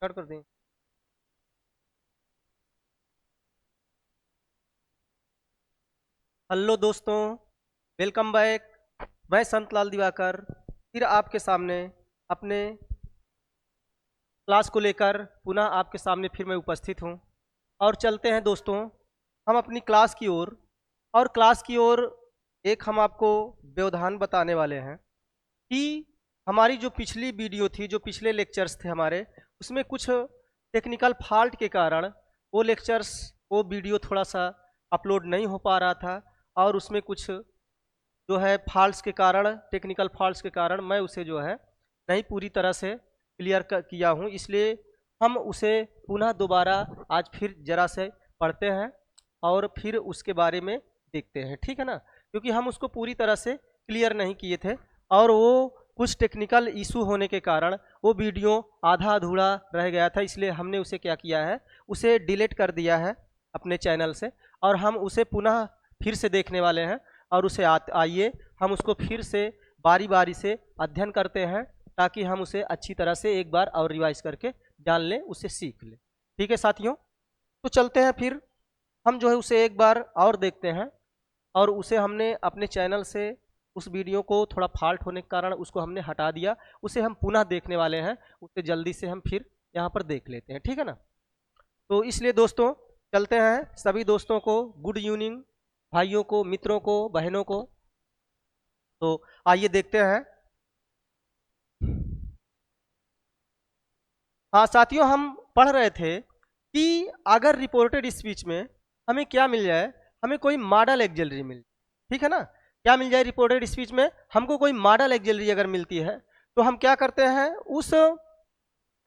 Start कर दें। Hello दोस्तों, वेलकम बैक। मैं संत लाल दिवाकर फिर आपके सामने अपने क्लास को लेकर पुनः आपके सामने फिर मैं उपस्थित हूँ। और चलते हैं दोस्तों हम अपनी क्लास की ओर। और क्लास की ओर एक हम आपको व्यवधान बताने वाले हैं कि हमारी जो पिछली वीडियो थी, जो पिछले लेक्चर्स थे हमारे, उसमें कुछ टेक्निकल फॉल्ट के कारण वो वीडियो थोड़ा सा अपलोड नहीं हो पा रहा था। और उसमें कुछ जो है फॉल्ट्स के कारण, टेक्निकल फॉल्ट्स के कारण मैं उसे जो है नहीं पूरी तरह से क्लियर किया हूँ। इसलिए हम उसे पुनः दोबारा आज फिर जरा से पढ़ते हैं और फिर उसके बारे में देखते हैं, ठीक है ना। क्योंकि हम उसको पूरी तरह से क्लियर नहीं किए थे और वो कुछ टेक्निकल इशू होने के कारण वो वीडियो आधा अधूरा रह गया था। इसलिए हमने उसे क्या किया है, उसे डिलीट कर दिया है अपने चैनल से। और हम उसे पुनः फिर से देखने वाले हैं और उसे आइए हम उसको फिर से बारी बारी से अध्ययन करते हैं, ताकि हम उसे अच्छी तरह से एक बार और रिवाइज करके जान लें, उसे सीख लें। ठीक है साथियों, तो चलते हैं फिर हम जो है उसे एक बार और देखते हैं। और उसे हमने अपने चैनल से उस वीडियो को थोड़ा फॉल्ट होने के कारण उसको हमने हटा दिया, उसे हम पुनः देखने वाले हैं। उसे जल्दी से हम फिर यहाँ पर देख लेते हैं, ठीक है ना। तो इसलिए दोस्तों चलते हैं, सभी दोस्तों को गुड इवनिंग, भाइयों को, मित्रों को, बहनों को। तो आइए देखते हैं। हाँ साथियों, हम पढ़ रहे थे कि अगर रिपोर्टेड स्पीच में हमें क्या मिल जाए, हमें कोई मॉडल एक्सिलरी मिल, ठीक है ना। क्या मिल जाए रिपोर्टेड स्पीच में, हमको कोई मॉडल एक्सिलरी अगर मिलती है तो हम क्या करते हैं, उस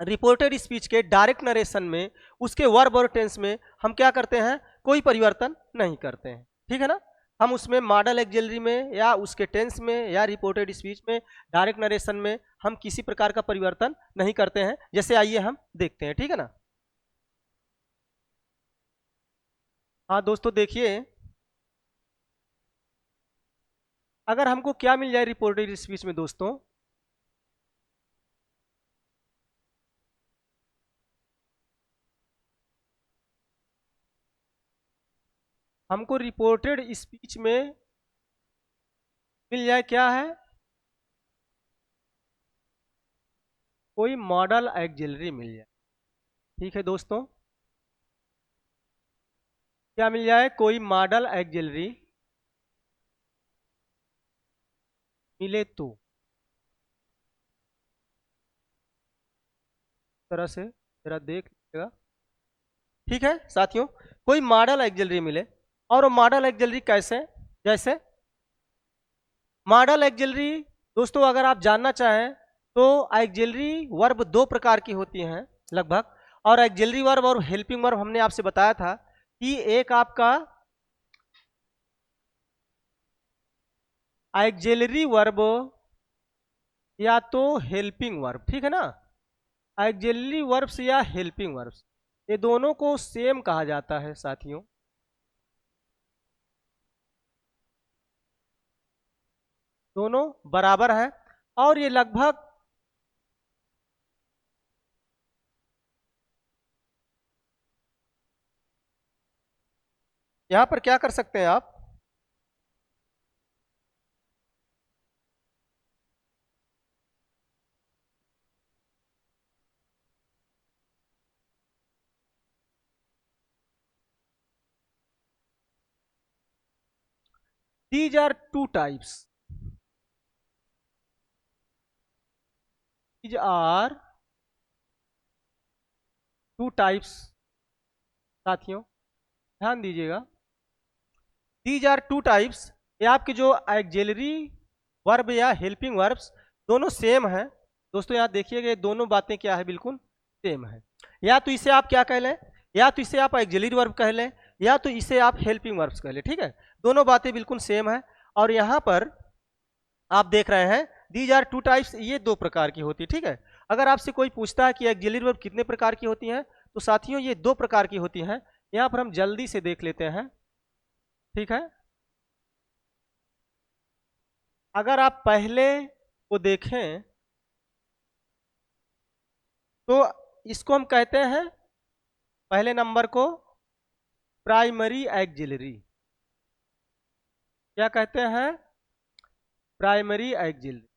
रिपोर्टेड स्पीच के डायरेक्ट नरेशन में उसके वर्ब और टेंस में हम क्या करते हैं, कोई परिवर्तन नहीं करते हैं, ठीक है ना। हम उसमें मॉडल एक्सिलरी में या उसके टेंस में या रिपोर्टेड स्पीच में, डायरेक्ट नरेशन में हम किसी प्रकार का परिवर्तन नहीं करते हैं। जैसे आइए हम देखते हैं, ठीक है ना। हाँ दोस्तों देखिए, अगर हमको क्या मिल जाए रिपोर्टेड स्पीच में दोस्तों, हमको रिपोर्टेड स्पीच में मिल जाए क्या है, कोई मॉडल एक्सिलरी मिल जाए, ठीक है दोस्तों। क्या मिल जाए, कोई मॉडल एक्सिलरी मिले तो तरह से जरा देख लीजिएगा, ठीक है साथियों। कोई मॉडल एक्सिलरी मिले, और वो मॉडल एक्सिलरी कैसे, जैसे मॉडल एक्सिलरी दोस्तों अगर आप जानना चाहें तो एक्सिलरी वर्ब दो प्रकार की होती हैं लगभग। और एक्सिलरी वर्ब और हेल्पिंग वर्ब हमने आपसे बताया था कि एक आपका एक्सिलरी वर्ब या तो हेल्पिंग वर्ब, ठीक है ना। एक्सिलरी वर्ब्स या हेल्पिंग वर्ब्स, ये दोनों को सेम कहा जाता है साथियों, दोनों बराबर है। और ये लगभग यहां पर क्या कर सकते हैं आप, these are two types, these are two types साथियों, ध्यान दीजिएगा। दीज आर टू टाइप्स, ये आपके जो एक्सिलरी वर्ब या हेल्पिंग वर्ब्स दोनों सेम है दोस्तों। यहाँ देखिएगा ये दोनों बातें क्या है, बिल्कुल सेम है। या तो इसे आप क्या कह लें, या तो इसे आप एक्सिलरी वर्ब कह लें, या तो इसे आप हेल्पिंग वर्ब्स कह लें, ठीक है। दोनों बातें बिल्कुल सेम है। और यहाँ पर आप देख रहे हैं दीज आर टू टाइप्स, ये दो प्रकार की होती है, ठीक है। अगर आपसे कोई पूछता है कि एक्सिलरी वर्ब कितने प्रकार की होती हैं, तो साथियों ये दो प्रकार की होती हैं। यहाँ पर हम जल्दी से देख लेते हैं, ठीक है। अगर आप पहले को देखें तो इसको हम कहते हैं पहले नंबर को प्राइमरी एक्जिलरी। क्या कहते हैं? Primary axillary.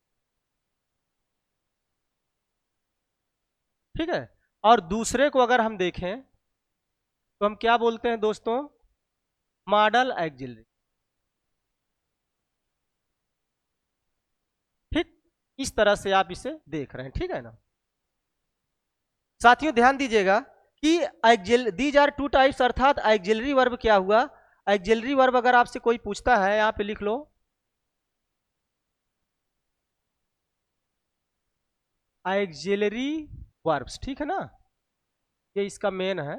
ठीक है। और दूसरे को अगर हम देखें तो हम क्या बोलते हैं दोस्तों? Model axillary. ठीक, इस तरह से आप इसे देख रहे हैं। ठीक है ना साथियों, ध्यान दीजिएगा कि दीज आर टू टाइप्स, अर्थात एक्जिलरी वर्ब क्या हुआ? एक्जिलरी वर्ब अगर आपसे कोई पूछता है, यहां पे लिख लो एक्जिलरी वर्ब्स। ठीक है ना, ये इसका मेन है।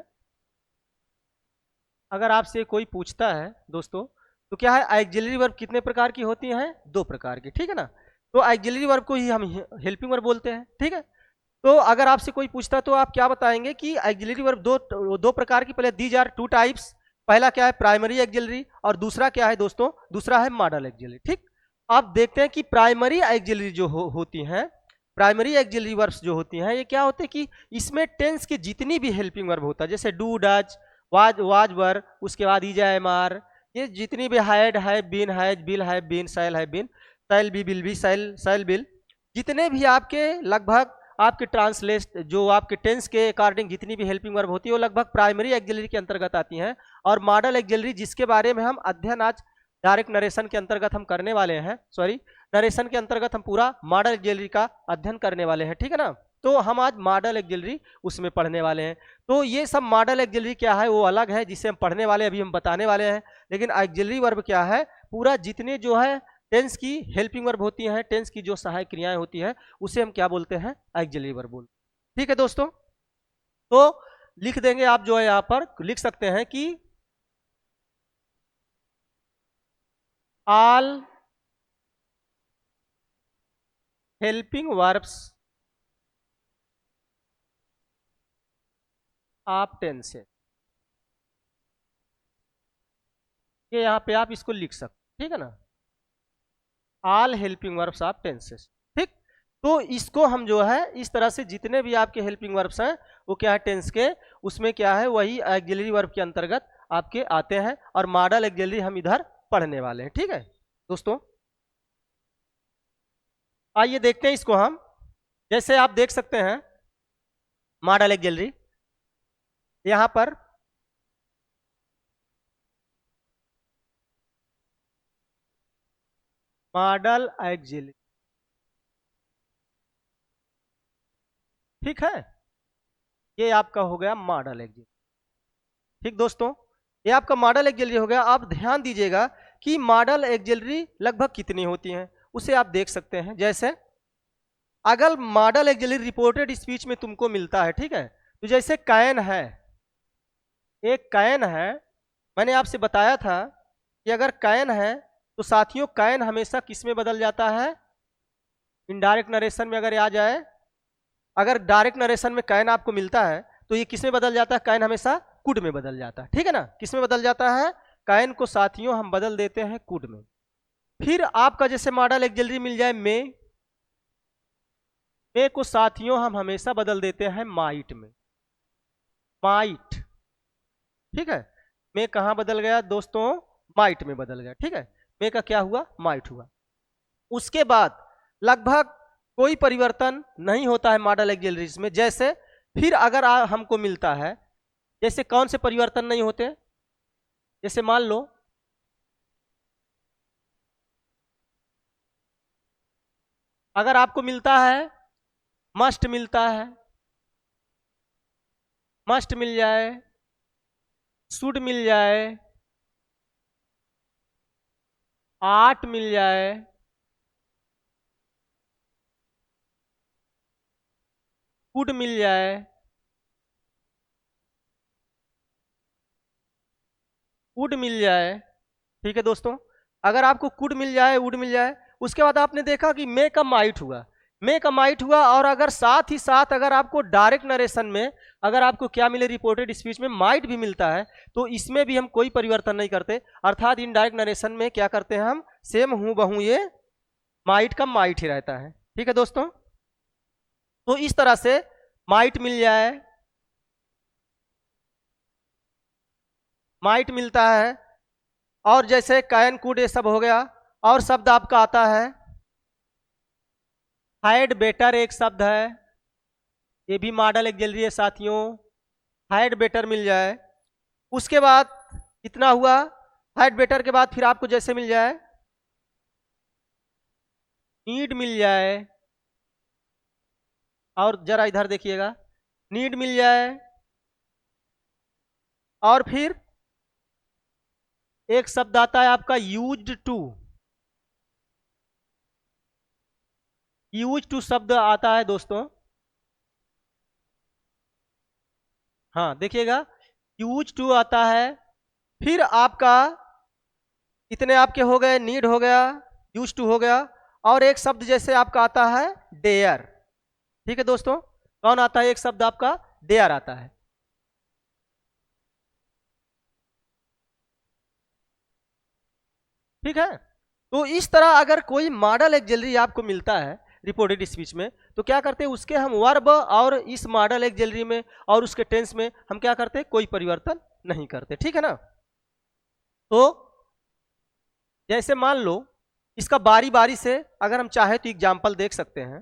अगर आपसे कोई पूछता है दोस्तों तो क्या है, एक्जिलरी वर्ब कितने प्रकार की होती हैं? 2 प्रकार की। ठीक है ना, तो एक्जिलरी वर्ब को ही हम हेल्पिंग वर्ब बोलते हैं। ठीक है, तो अगर आपसे कोई पूछता है तो आप क्या बताएंगे कि एक्जिलरी वर्ब दो प्रकार की, पहले दीज आर टू टाइप्स, पहला क्या है प्राइमरी एक्जिलरी और दूसरा क्या है दोस्तों? दूसरा है मॉडल एक्जिलरी। ठीक, आप देखते हैं कि प्राइमरी एक्जिलरी जो होती हैं, प्राइमरी एक्जिलरी वर्ब्स जो होती हैं, ये क्या होते हैं कि इसमें टेंस के जितनी भी हेल्पिंग वर्ब होता है, जैसे डू, डज, वाज वर, उसके बाद इज, एम, आर, ये जितनी भी had, have, been, has, will, have, been, shall, have, been, shall be, will be, shall will, जितने भी आपके लगभग आपके ट्रांसलेट जो आपके टेंस के अकॉर्डिंग जितनी भी हेल्पिंग वर्ब होती है वो लगभग प्राइमरी एक्जिलरी के अंतर्गत आती हैं। और मॉडल एक्जिलरी जिसके बारे में हम अध्ययन आज डायरेक्ट नरेशन के अंतर्गत हम करने वाले हैं, सॉरी नरेशन के अंतर्गत हम पूरा मॉडल एक्जिलरी का अध्ययन करने वाले हैं। ठीक है ना, तो हम आज मॉडल एक्जिलरी उसमें पढ़ने वाले हैं। तो ये सब मॉडल एक्जिलरी क्या है वो अलग है, जिसे हम पढ़ने वाले अभी हम बताने वाले हैं। लेकिन एक्जिलरी वर्ब क्या है, पूरा जितने जो है टेंस की हेल्पिंग वर्ब होती हैं, टेंस की जो सहायक क्रियाएं होती हैं, उसे हम क्या बोलते हैं? एक्जिलरी वर्ब बोलते हैं। ठीक है दोस्तों, तो लिख देंगे आप जो है यहां पर लिख सकते हैं कि all helping verbs of tenses. ये यहां पे आप इसको लिख सकते हैं। ठीक है ना, all helping verbs of tenses. ठीक, तो इसको हम जो है इस तरह से जितने भी आपके हेल्पिंग वर्ब्स हैं वो क्या है टेंस के, उसमें क्या है वही एक्जिलरी वर्ब के अंतर्गत आपके आते हैं। और मॉडल एक्जिलरी हम इधर पढ़ने वाले हैं। ठीक है दोस्तों, आइए देखते हैं इसको हम। जैसे आप देख सकते हैं मॉडल एक्जिलरी, यहां पर मॉडल एक्जिलरी। ठीक है, ये आपका हो गया मॉडल एक्जिलरी। ठीक दोस्तों, ये आपका मॉडल एक्जिलरी हो गया। आप ध्यान दीजिएगा कि मॉडल एक्जिलरी लगभग कितनी होती हैं उसे आप देख सकते हैं। जैसे अगर मॉडल एक्जिलरी रिपोर्टेड स्पीच में तुमको मिलता है, ठीक है, तो जैसे कैन है, एक कैन है, मैंने आपसे बताया था कि अगर कैन है तो साथियों कैन हमेशा किस में बदल जाता है? इनडायरेक्ट नरेशन में अगर आ जाए, अगर डायरेक्ट नरेशन में कैन आपको मिलता है तो ये किस में बदल जाता है? कैन हमेशा कुड में बदल जाता है। ठीक है ना, किस में बदल जाता है? कैन को साथियों हम बदल देते हैं कुड में। फिर आपका जैसे मॉडल एक्जिलरी मिल जाए मे को साथियों हम हमेशा बदल देते हैं माइट में, माइट। ठीक है, मे कहां बदल गया दोस्तों? माइट में बदल गया। ठीक है, मे का क्या हुआ? माइट हुआ। उसके बाद लगभग कोई परिवर्तन नहीं होता है मॉडल एक्जिलरीज में। जैसे फिर अगर हमको मिलता है, जैसे कौन से परिवर्तन नहीं होते? जैसे मान लो अगर आपको मिलता है मस्ट, मिलता है, मस्ट मिल जाए, शुड मिल जाए, आट मिल जाए, कुड मिल जाए, वुड मिल जाए। ठीक है दोस्तों, अगर आपको कुड मिल जाए, वुड मिल जाए, उसके बाद आपने देखा कि मे का माइट हुआ, मे का माइट हुआ। और अगर साथ ही साथ अगर आपको डायरेक्ट नरेशन में अगर आपको क्या मिले, रिपोर्टेड स्पीच में माइट भी मिलता है, तो इसमें भी हम कोई परिवर्तन नहीं करते। अर्थात इनडायरेक्ट नरेशन में क्या करते हैं हम? सेम हूं बहू ये माइट का माइट ही रहता है। ठीक है दोस्तों, तो इस तरह से माइट मिल जाए, माइट मिलता है, और जैसे कैन कुड ये सब हो गया। और शब्द आपका आता है हाइड बेटर, एक शब्द है, ये भी मॉडल एक्सिलरी है साथियों, हाइड बेटर मिल जाए। उसके बाद इतना हुआ, हाइड बेटर के बाद फिर आपको जैसे मिल जाए नीड मिल जाए, और जरा इधर देखिएगा, नीड मिल जाए, और फिर एक शब्द आता है आपका यूज्ड टू, यूज टू शब्द आता है दोस्तों। हाँ देखिएगा, यूज टू आता है। फिर आपका इतने आपके हो गए, नीड हो गया, यूज टू हो गया, और एक शब्द जैसे आपका आता है डेयर। ठीक है दोस्तों, कौन आता है, एक शब्द आपका डेयर आता है। ठीक है, तो इस तरह अगर कोई मॉडल एक्सिलरी आपको मिलता है रिपोर्टेड स्पीच में, तो क्या करते हैं, उसके हम वर्ब और इस मॉडल एक्सिलरी में और उसके टेंस में हम क्या करते हैं, कोई परिवर्तन नहीं करते। ठीक है ना। तो जैसे मान लो इसका बारी बारी से अगर हम चाहे तो एग्जाम्पल देख सकते हैं,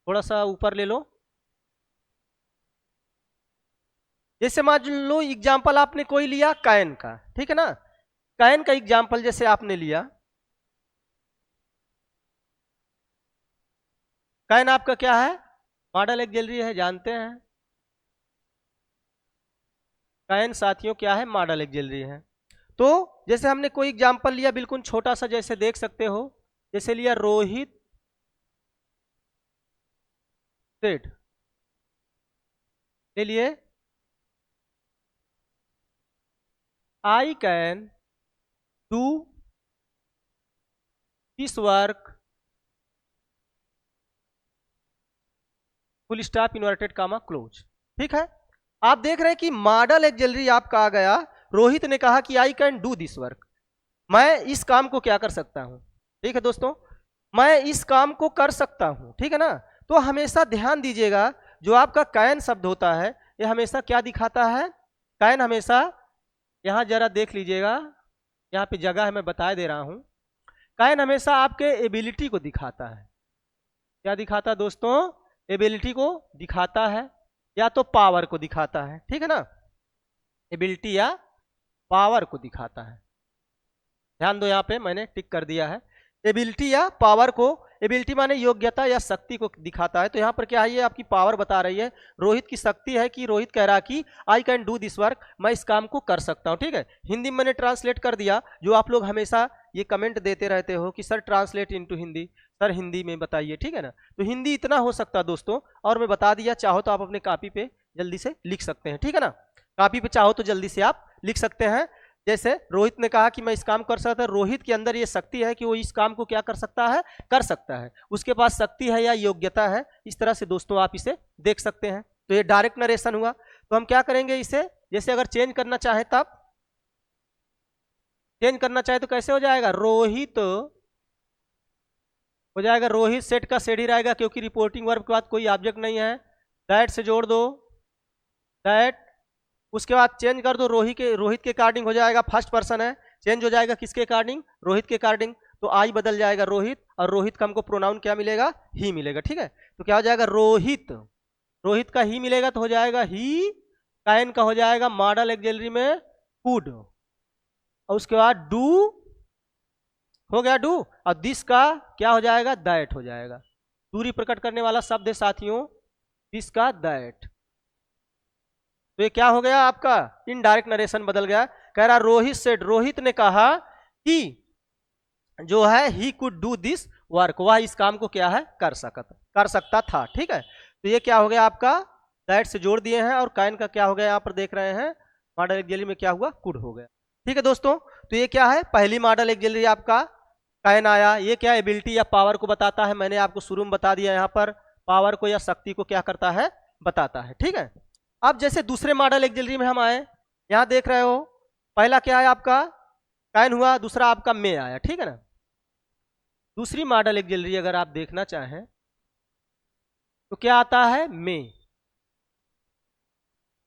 थोड़ा सा ऊपर ले लो। जैसे मान लो एग्जाम्पल आपने कोई लिया कैन का, ठीक है ना, कैन का एग्जाम्पल जैसे आपने लिया, कैन आपका क्या है, मॉडल एक्सिलरी है, जानते हैं कैन साथियों क्या है, मॉडल एक्सिलरी है। तो जैसे हमने कोई एग्जाम्पल लिया बिल्कुल छोटा सा, जैसे देख सकते हो, जैसे लिया रोहित सेड, ले लिए I can do this work full stop inverted comma close. ठीक है, आप देख रहे हैं कि मॉडल एक्सिलरी आपका आ गया, रोहित ने कहा कि आई कैन डू दिस वर्क, मैं इस काम को क्या कर सकता हूं। ठीक है दोस्तों, मैं इस काम को कर सकता हूं, ठीक है ना। तो हमेशा ध्यान दीजिएगा, जो आपका कैन शब्द होता है ये हमेशा क्या दिखाता है, कैन हमेशा, यहां जरा देख लीजिएगा, यहाँ पे जगह है मैं बता दे रहा हूं, कैन हमेशा आपके एबिलिटी को दिखाता है। क्या दिखाता है दोस्तों, एबिलिटी को दिखाता है, या तो पावर को दिखाता है। ठीक है ना, एबिलिटी या पावर को दिखाता है, ध्यान दो यहाँ पे मैंने टिक कर दिया है, एबिलिटी या पावर को, एबिलिटी माने योग्यता या शक्ति को दिखाता है। तो यहाँ पर क्या है, ये आपकी पावर बता रही है, रोहित की शक्ति है कि रोहित कह रहा कि आई कैन डू दिस वर्क, मैं इस काम को कर सकता हूँ। ठीक है, हिंदी में मैंने ट्रांसलेट कर दिया, जो आप लोग हमेशा ये कमेंट देते रहते हो कि sir translate into Hindi, sir Hindi में बताइए। ठीक है ना, तो हिंदी इतना हो सकता है दोस्तों, और मैं बता दिया, चाहो तो आप अपने कॉपी पे जल्दी से लिख सकते हैं। ठीक है ना, कॉपी पे चाहो तो जल्दी से आप लिख सकते हैं। जैसे रोहित ने कहा कि मैं इस काम कर सकता है, रोहित के अंदर ये शक्ति है कि वो इस काम को क्या कर सकता है, कर सकता है, उसके पास शक्ति है या योग्यता है। इस तरह से दोस्तों आप इसे देख सकते हैं। तो ये डायरेक्ट नरेशन हुआ। तो हम क्या करेंगे इसे, जैसे अगर चेंज करना चाहे तब चेंज करना चाहे तो कैसे हो जाएगा, रोहित हो जाएगा, रोहित सेट का सेड ही रहेगा, क्योंकि रिपोर्टिंग वर्ब के बाद कोई ऑब्जेक्ट नहीं है, दैट से जोड़ दो, दैट, उसके बाद चेंज कर दो, रोहित के अकॉर्डिंग हो जाएगा, फर्स्ट पर्सन है, चेंज हो जाएगा किसके अकॉर्डिंग, रोहित के अकॉर्डिंग, तो आई बदल जाएगा रोहित, और रोहित का हमको प्रोनाउन क्या मिलेगा, ही मिलेगा। ठीक है, तो क्या हो जाएगा, रोहित, रोहित का ही मिलेगा तो हो जाएगा ही, कैन का हो जाएगा मॉडल एक्सिलरी में कुड, और उसके बाद डू हो गया डू, और दिस का क्या हो जाएगा, दैट हो जाएगा, दूरी प्रकट करने वाला शब्द है साथियों, दिस का दैट। तो ये क्या हो गया आपका, इनडायरेक्ट नरेशन बदल गया। कह रहा रोहित सेड, रोहित ने कहा कि जो है he could do this work, वह इस काम को क्या है, कर सकता था। ठीक है, तो ये क्या हो गया आपका, दैट से जोड़ दिए हैं, और कैन का क्या हो गया, यहाँ पर देख रहे हैं मॉडल एक्सिलरी में क्या हुआ, कुड हो गया। ठीक है दोस्तों, तो ये क्या है, पहली मॉडल एक्सिलरी आपका कैन आया। ये क्या एबिलिटी या पावर को बताता है, मैंने आपको शुरू में बता दिया, यहाँ पर पावर को या शक्ति को क्या करता है, बताता है। ठीक है, अब जैसे दूसरे मॉडल एक्सिलरी में हम आए, यहां देख रहे हो, पहला क्या है आपका कैन हुआ, दूसरा आपका मे आया। ठीक है ना, दूसरी मॉडल एक्सिलरी अगर आप देखना चाहें तो क्या आता है मे।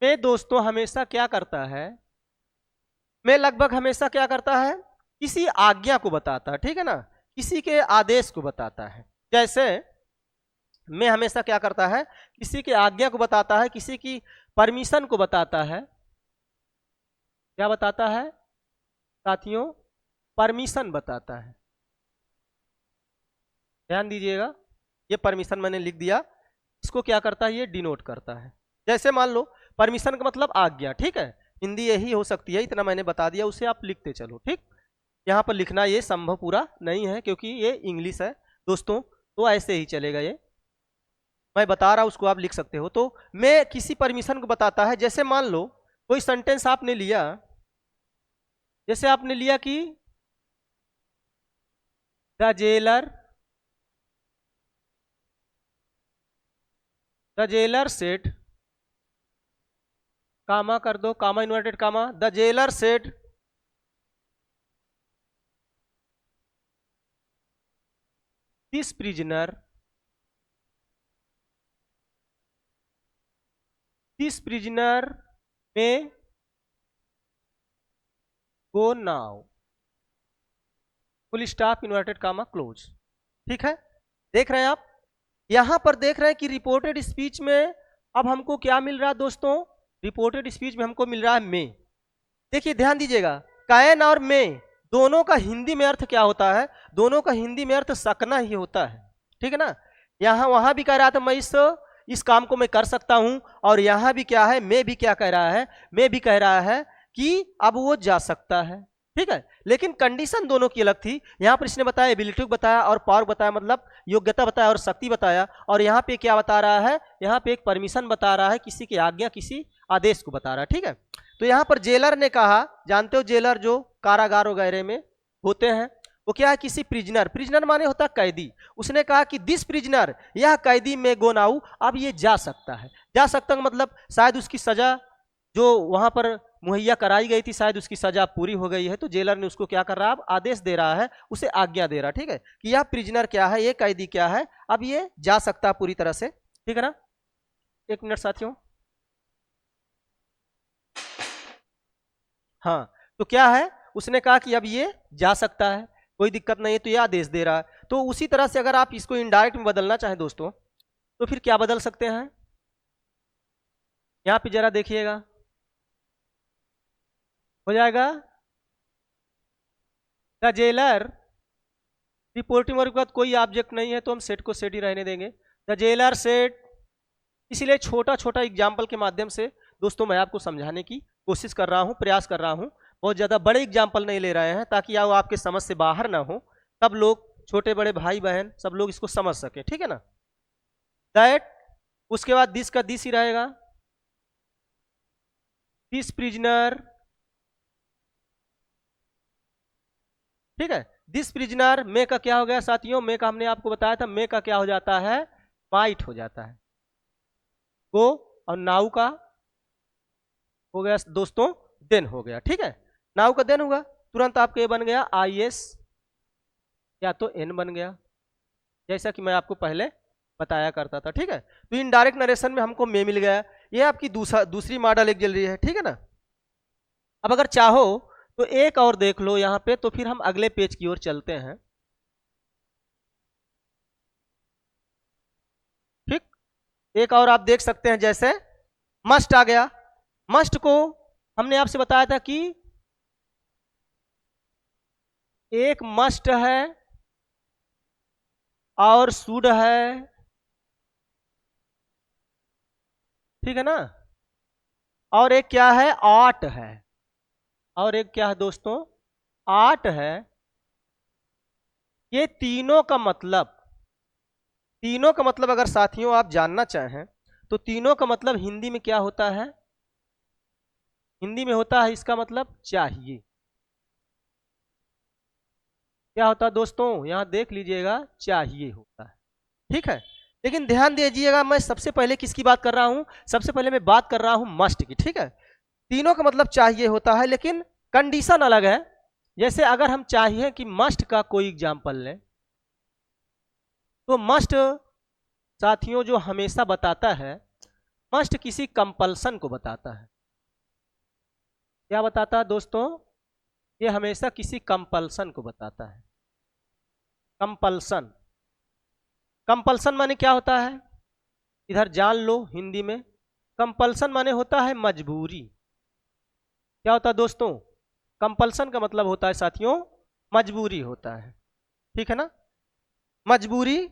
मैं दोस्तों हमेशा क्या करता है, मैं लगभग हमेशा क्या करता है, किसी आज्ञा को बताता है, ठीक है ना, किसी के आदेश को बताता है। जैसे मैं हमेशा क्या करता है, किसी की आज्ञा को बताता है, किसी की परमिशन को बताता है। क्या बताता है साथियों, परमिशन बताता है। ध्यान दीजिएगा, ये परमिशन मैंने लिख दिया, इसको क्या करता है, ये डिनोट करता है। जैसे मान लो परमिशन का मतलब आज्ञा, ठीक है, हिंदी यही हो सकती है, इतना मैंने बता दिया, उसे आप लिखते चलो। ठीक, यहाँ पर लिखना ये संभव पूरा नहीं है क्योंकि ये इंग्लिश है दोस्तों, तो ऐसे ही चलेगा, ये मैं बता रहा हूं उसको आप लिख सकते हो। तो मैं किसी परमिशन को बताता है। जैसे मान लो कोई सेंटेंस आपने लिया, जैसे आपने लिया कि द जेलर सेट, कामा कर दो, comma inverted comma, the jailer said this prisoner में go now, full stop inverted comma close. ठीक है, देख रहे हैं आप, यहां पर देख रहे हैं कि रिपोर्टेड स्पीच में अब हमको क्या मिल रहा है दोस्तों, रिपोर्टेड स्पीच में हमको मिल रहा है मे। देखिए ध्यान दीजिएगा, कैन और मे दोनों का हिंदी में अर्थ क्या होता है, दोनों का हिंदी में अर्थ सकना ही होता है। ठीक है ना, यहां वहां भी कह रहा था मैं इस काम को मैं कर सकता हूं, और यहां भी क्या है, मैं भी क्या कह रहा है, मैं भी कह रहा है कि अब वो जा सकता है। ठीक है, लेकिन कंडीशन दोनों की अलग थी। यहां पर इसने बताया एबिलिटी बताया और पावर बताया, मतलब योग्यता बताया और शक्ति बताया, और यहाँ पे क्या बता रहा है, यहाँ पे एक परमिशन बता रहा है, किसी की आज्ञा, किसी आदेश को बता रहा है। ठीक है, तो यहाँ पर जेलर ने कहा, जानते हो जेलर जो कारागार वगैरह में होते हैं, वो क्या है, किसी प्रिजनर, प्रिजनर माने होता है कैदी, उसने कहा कि दिस प्रिजनर, यह कैदी में गो नाउ, अब ये जा सकता है। जा सकता मतलब शायद उसकी सजा जो वहां पर मुहैया कराई गई थी, शायद उसकी सजा पूरी हो गई है, तो जेलर ने उसको क्या कर रहा है, अब आदेश दे रहा है, उसे आज्ञा दे रहा है। ठीक है, कि यह प्रिजनर क्या है, ये कैदी क्या है, अब ये जा सकता है पूरी तरह से। ठीक है ना, एक मिनट साथियों। हाँ, तो क्या है, उसने कहा कि अब ये जा सकता है, कोई दिक्कत नहीं है, तो ये आदेश दे रहा है। तो उसी तरह से अगर आप इसको इनडायरेक्ट में बदलना चाहें दोस्तों, तो फिर क्या बदल सकते हैं, यहां पे जरा देखिएगा, हो जाएगा द जेलर, रिपोर्टिंग वर्क के बाद कोई ऑब्जेक्ट नहीं है तो हम सेट को सेट ही रहने देंगे, द जेलर सेट। इसीलिए छोटा छोटा एग्जाम्पल के माध्यम से दोस्तों मैं आपको समझाने की कोशिश कर रहा हूं, प्रयास कर रहा हूं, बहुत ज़्यादा बड़े एग्जाम्पल नहीं ले रहे हैं, ताकि वो आपके समझ से बाहर ना हो, सब लोग, छोटे बड़े भाई बहन सब लोग इसको समझ सके। ठीक है ना, दैट, उसके बाद दिस का दिस ही रहेगा, दिस प्रिजनर। ठीक है, दिस प्रिजनर, मे का क्या हो गया साथियों, मे का हमने आपको बताया था, मे का क्या हो जाता है, माइट हो जाता है, गो, और नाउ का हो गया दोस्तों देन हो गया। ठीक है, नाउ का देन होगा, तुरंत आपके ये बन गया IS या तो N बन गया, जैसा कि मैं आपको पहले बताया करता था। ठीक है, तो इनडायरेक्ट नरेशन में हमको मे मिल गया, ये आपकी दूसरी मॉडल एक चल रही है। ठीक है ना, अब अगर चाहो तो एक और देख लो यहाँ पे, तो फिर हम अगले पेज की ओर चलते हैं। ठीक, एक और आप देख सकते हैं, जैसे मस्ट आ गया, मस्ट को हमने आपसे बताया था कि एक मस्ट है और शुड है, ठीक है ना, और एक क्या है, आट है, और एक क्या है दोस्तों, आट है। ये तीनों का मतलब अगर साथियों आप जानना चाहें तो तीनों का मतलब हिंदी में क्या होता है, हिंदी में होता है इसका मतलब चाहिए। क्या होता है दोस्तों, यहां देख लीजिएगा, चाहिए होता है। ठीक है, लेकिन ध्यान दीजिएगा, मैं सबसे पहले किसकी बात कर रहा हूं, सबसे पहले मैं बात कर रहा हूं मस्ट की। ठीक है, तीनों का मतलब चाहिए होता है, लेकिन कंडीशन अलग है। जैसे अगर हम चाहिए कि मस्ट का कोई एग्जाम्पल लें, तो मस्ट साथियों जो हमेशा बताता है, मस्ट किसी कंपल्सन को बताता है। क्या बताता है दोस्तों? ये हमेशा किसी कंपल्सन को बताता है। कंपल्सन, कंपल्सन माने क्या होता है? इधर जान लो हिंदी में, कंपल्सन माने होता है मजबूरी। क्या होता है दोस्तों? कंपल्सन का मतलब होता है साथियों मजबूरी होता है, ठीक है ना? मजबूरी,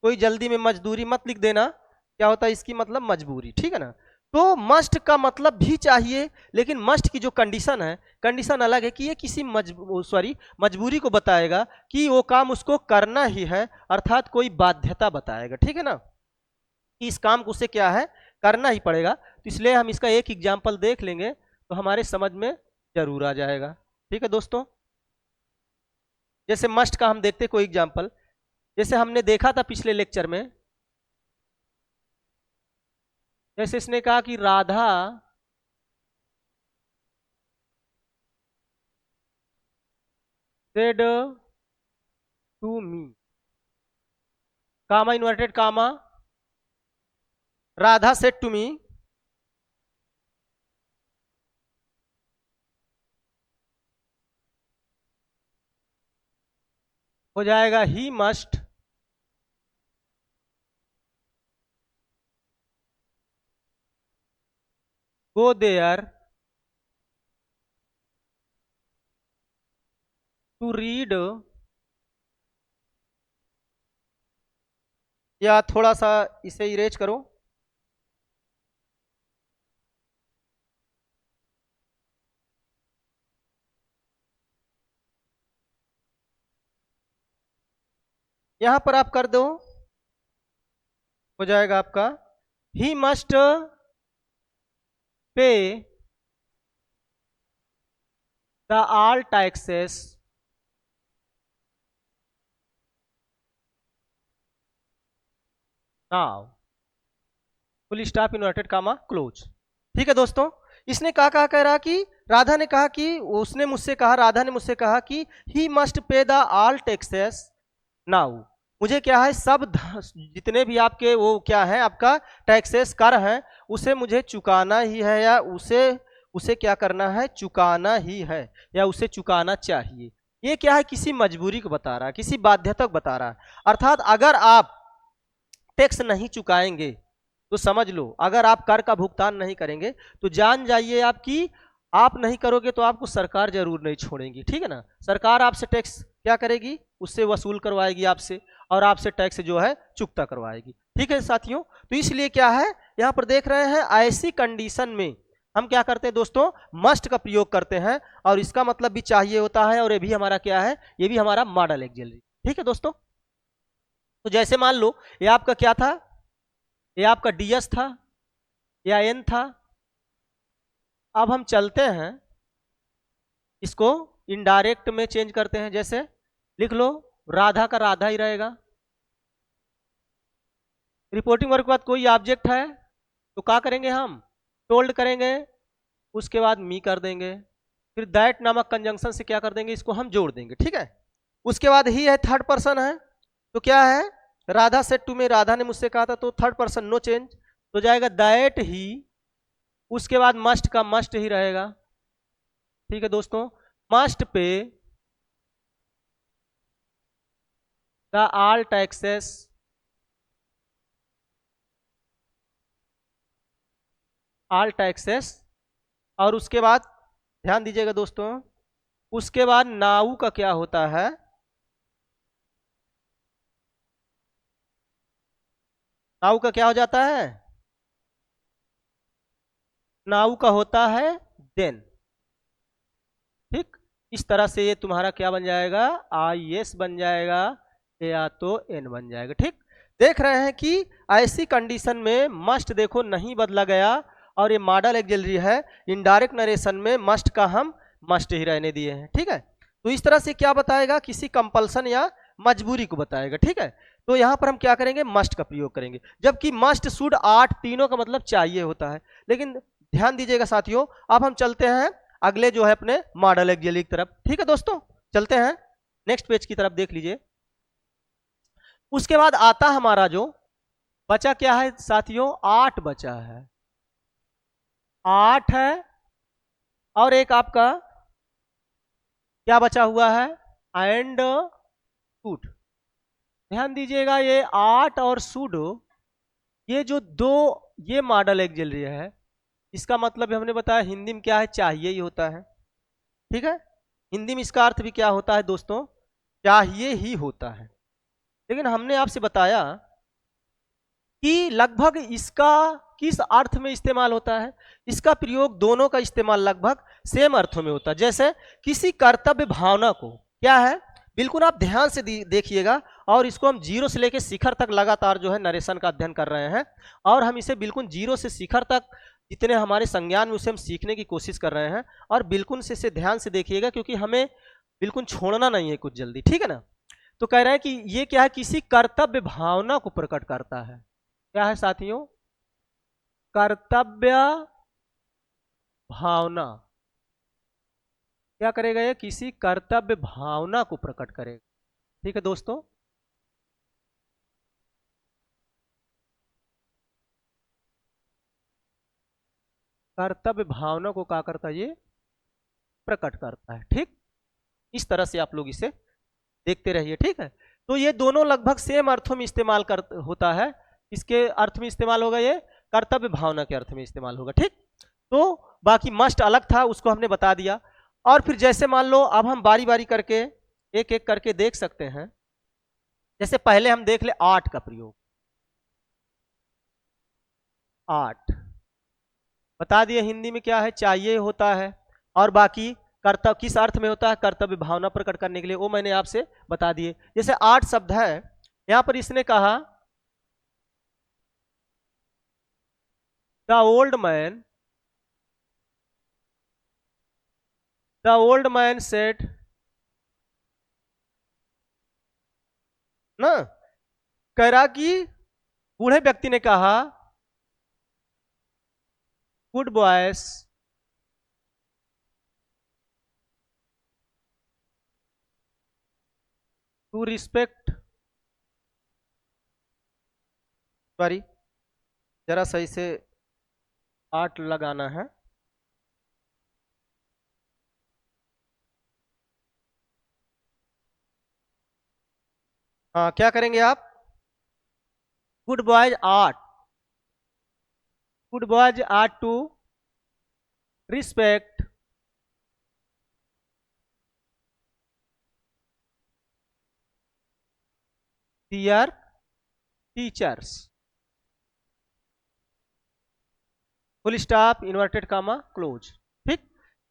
कोई जल्दी में मजदूरी मत लिख देना, क्या होता है इसकी मतलब मजबूरी, ठीक है ना? तो मस्ट का मतलब भी चाहिए, लेकिन मस्ट की जो कंडीशन है, कंडीशन अलग है कि ये किसी मजबूरी को बताएगा कि वो काम उसको करना ही है, अर्थात कोई बाध्यता बताएगा, ठीक है ना? कि इस काम को उसे क्या है, करना ही पड़ेगा। तो इसलिए हम इसका एक एग्जाम्पल देख लेंगे तो हमारे समझ में जरूर आ जाएगा, ठीक है दोस्तों? जैसे मस्ट का हम देखते कोई एग्जाम्पल, जैसे हमने देखा था पिछले लेक्चर में, जैसे इसने कहा कि Radha said to me, comma inverted comma, Radha said to me, हो जाएगा he must go there to read, या थोड़ा सा इसे इरेज करो, यहां पर आप कर दो, हो जाएगा आपका he must pay the all taxes now, full stop inverted comma close, ठीक है दोस्तों? इसने कहा कह रहा कि राधा ने कहा कि उसने मुझसे कहा, राधा ने मुझसे कहा कि ही must pay the all taxes now, मुझे क्या है सब जितने भी आपके वो क्या है आपका टैक्सेस कर हैं उसे मुझे चुकाना ही है, या उसे उसे क्या करना है, चुकाना ही है, या उसे चुकाना चाहिए। ये क्या है, किसी मजबूरी को बता रहा है, किसी बाध्यता को बता रहा है। अर्थात अगर आप टैक्स नहीं चुकाएंगे तो समझ लो, अगर आप कर का भुगतान नहीं करेंगे तो जान जाइए आपकी, आप नहीं करोगे तो आपको सरकार जरूर नहीं छोड़ेगी, ठीक है ना? सरकार आपसे टैक्स क्या करेगी, उससे वसूल करवाएगी आपसे, और आपसे टैक्स जो है चुकता करवाएगी, ठीक है साथियों? तो इसलिए क्या है, यहाँ पर देख रहे हैं ऐसी कंडीशन में हम क्या करते हैं दोस्तों, मस्ट का प्रयोग करते हैं, और इसका मतलब भी चाहिए होता है, और ये भी हमारा क्या है, ये भी हमारा मॉडल ऑक्सिलरी, ठीक है दोस्तों? तो जैसे मान लो ये आपका क्या था, ये आपका डीएस था या एन था। अब हम चलते हैं इसको इनडायरेक्ट में चेंज करते हैं, जैसे लिख लो राधा का राधा ही रहेगा। रिपोर्टिंग वर्क के बाद कोई ऑब्जेक्ट है तो क्या करेंगे, हम टोल्ड करेंगे, उसके बाद मी कर देंगे, फिर दैट नामक कंजंक्शन से क्या कर देंगे, इसको हम जोड़ देंगे, ठीक है? उसके बाद ही है, थर्ड पर्सन है, तो क्या है, Radha said to me, Radha ने मुझसे कहा था, तो थर्ड पर्सन नो चेंज, तो जाएगा दैट ही, उसके बाद मस्ट का मस्ट ही रहेगा, ठीक है दोस्तों? Must pay the all taxes all taxes, और उसके बाद ध्यान दीजिएगा दोस्तों, उसके बाद नाउ का क्या होता है, नाउ का क्या हो जाता है, नाउ का होता है देन, ठीक? इस तरह से ये तुम्हारा क्या बन जाएगा, IS बन जाएगा, या तो N बन जाएगा, ठीक? देख रहे हैं कि ऐसी कंडीशन में मस्ट देखो नहीं बदला गया, और ये मॉडल ऑक्सिलरी है, इनडायरेक्ट नरेशन में मस्ट का हम मस्ट ही रहने दिए हैं, ठीक है? तो इस तरह से क्या बताएगा, किसी कंपल्सन या मजबूरी को बताएगा, ठीक है? तो यहाँ पर हम क्या करेंगे, मस्ट का प्रयोग करेंगे, जबकि मस्ट शुड आठ तीनों का मतलब चाहिए होता है। लेकिन ध्यान दीजिएगा साथियों, अब हम चलते हैं अगले जो है अपने मॉडल ऑक्सिलरी की तरफ, ठीक है दोस्तों? चलते हैं नेक्स्ट पेज की तरफ, देख लीजिए। उसके बाद आता हमारा जो बचा क्या है साथियों, 8 बचा है, 8 है। और एक आपका क्या बचा हुआ है, एंड सूड। ध्यान दीजिएगा, ये 8 और सूडो, ये जो दो, ये मॉडल ऑक्सिलरी है, इसका मतलब हमने बताया हिंदी में क्या है, चाहिए ही होता है। ठीक है, हिंदी में इसका अर्थ भी क्या होता है दोस्तों, चाहिए ही होता है। लेकिन हमने आपसे बताया कि लगभग इसका किस अर्थ में इस्तेमाल होता है। इसका प्रयोग दोनों का इस्तेमाल लगभग सेम अर्थों में होता है। जैसे किसी कर्तव्य भावना को, क्या है, बिल्कुल आप ध्यान से देखिएगा, और इसको हम जीरो से लेकर शिखर तक लगातार जो है नरेशन का अध्ययन कर रहे हैं, और हम इसे बिल्कुल जीरो से शिखर तक जितने हमारे संज्ञान में उसे हम सीखने की कोशिश कर रहे हैं। और बिल्कुल से इसे ध्यान से देखिएगा, क्योंकि हमें बिल्कुल छोड़ना नहीं है कुछ जल्दी, ठीक है ना। तो कह रहे हैं कि ये क्या है, किसी कर्तव्य भावना को प्रकट करता है। क्या है साथियों, कर्तव्य भावना। क्या करेगा, ये किसी कर्तव्य भावना को प्रकट करेगा। ठीक है दोस्तों, कर्तव्य भावना को क्या करता है, ये प्रकट करता है। ठीक, इस तरह से आप लोग इसे देखते रहिए। ठीक है, तो ये दोनों लगभग सेम अर्थों में इस्तेमाल कर होता है। इसके अर्थ में इस्तेमाल होगा, ये कर्तव्य भावना के अर्थ में इस्तेमाल होगा। ठीक, तो बाकी मस्ट अलग था, उसको हमने बता दिया। और फिर जैसे मान लो, अब हम बारी बारी करके एक एक करके देख सकते हैं। जैसे पहले हम देख ले 8 का प्रयोग, 8 बता दिए हिंदी में क्या है, चाहिए होता है। और बाकी कर्तव्य किस अर्थ में होता है, कर्तव्य भावना प्रकट करने के लिए, वो मैंने आपसे बता दिए। जैसे 8 शब्द है, यहां पर इसने कहा द ओल्ड मैन सेड ना, कह रहा कि बूढ़े व्यक्ति ने कहा, good boys to respect, sorry जरा सही से 8 लगाना है। हाँ, क्या करेंगे आप, good boys ought, good boys ought to respect their teachers, full stop, inverted comma, close. ठीक,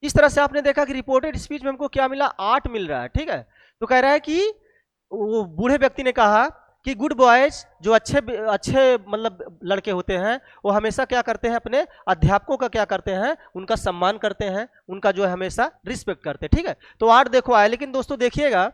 इस तरह से आपने देखा कि रिपोर्टेड स्पीच में हमको क्या मिला, 8 मिल रहा है। ठीक है, तो कह रहा है कि वो बूढ़े व्यक्ति ने कहा कि गुड बॉयज, जो अच्छे अच्छे मतलब लड़के होते हैं, वो हमेशा क्या करते हैं, अपने अध्यापकों का क्या करते हैं, उनका सम्मान करते हैं, उनका जो है हमेशा रिस्पेक्ट करते हैं। ठीक है, तो 8 देखो आया, लेकिन दोस्तों देखिएगा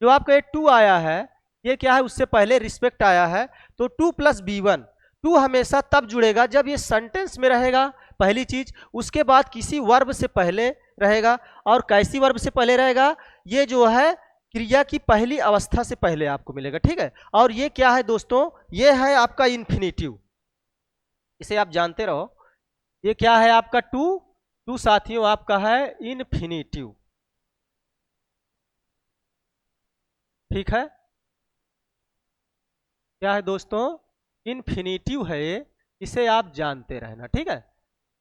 जो आपका ये 2 आया है, ये क्या है, उससे पहले रिस्पेक्ट आया है। तो 2 + B1, 2 हमेशा तब जुड़ेगा जब ये सेंटेंस में रहेगा, पहली चीज। उसके बाद किसी वर्ब से पहले रहेगा, और कैसी वर्ब से पहले रहेगा, ये जो है क्रिया की पहली अवस्था से पहले आपको मिलेगा। ठीक है, और ये क्या है दोस्तों, ये है आपका इन्फिनिटिव, इसे आप जानते रहो। ये क्या है आपका टू साथियों, आपका है इन्फिनिटिव। ठीक है, क्या है दोस्तों, इन्फिनिटिव है ये, इसे आप जानते रहना। ठीक है,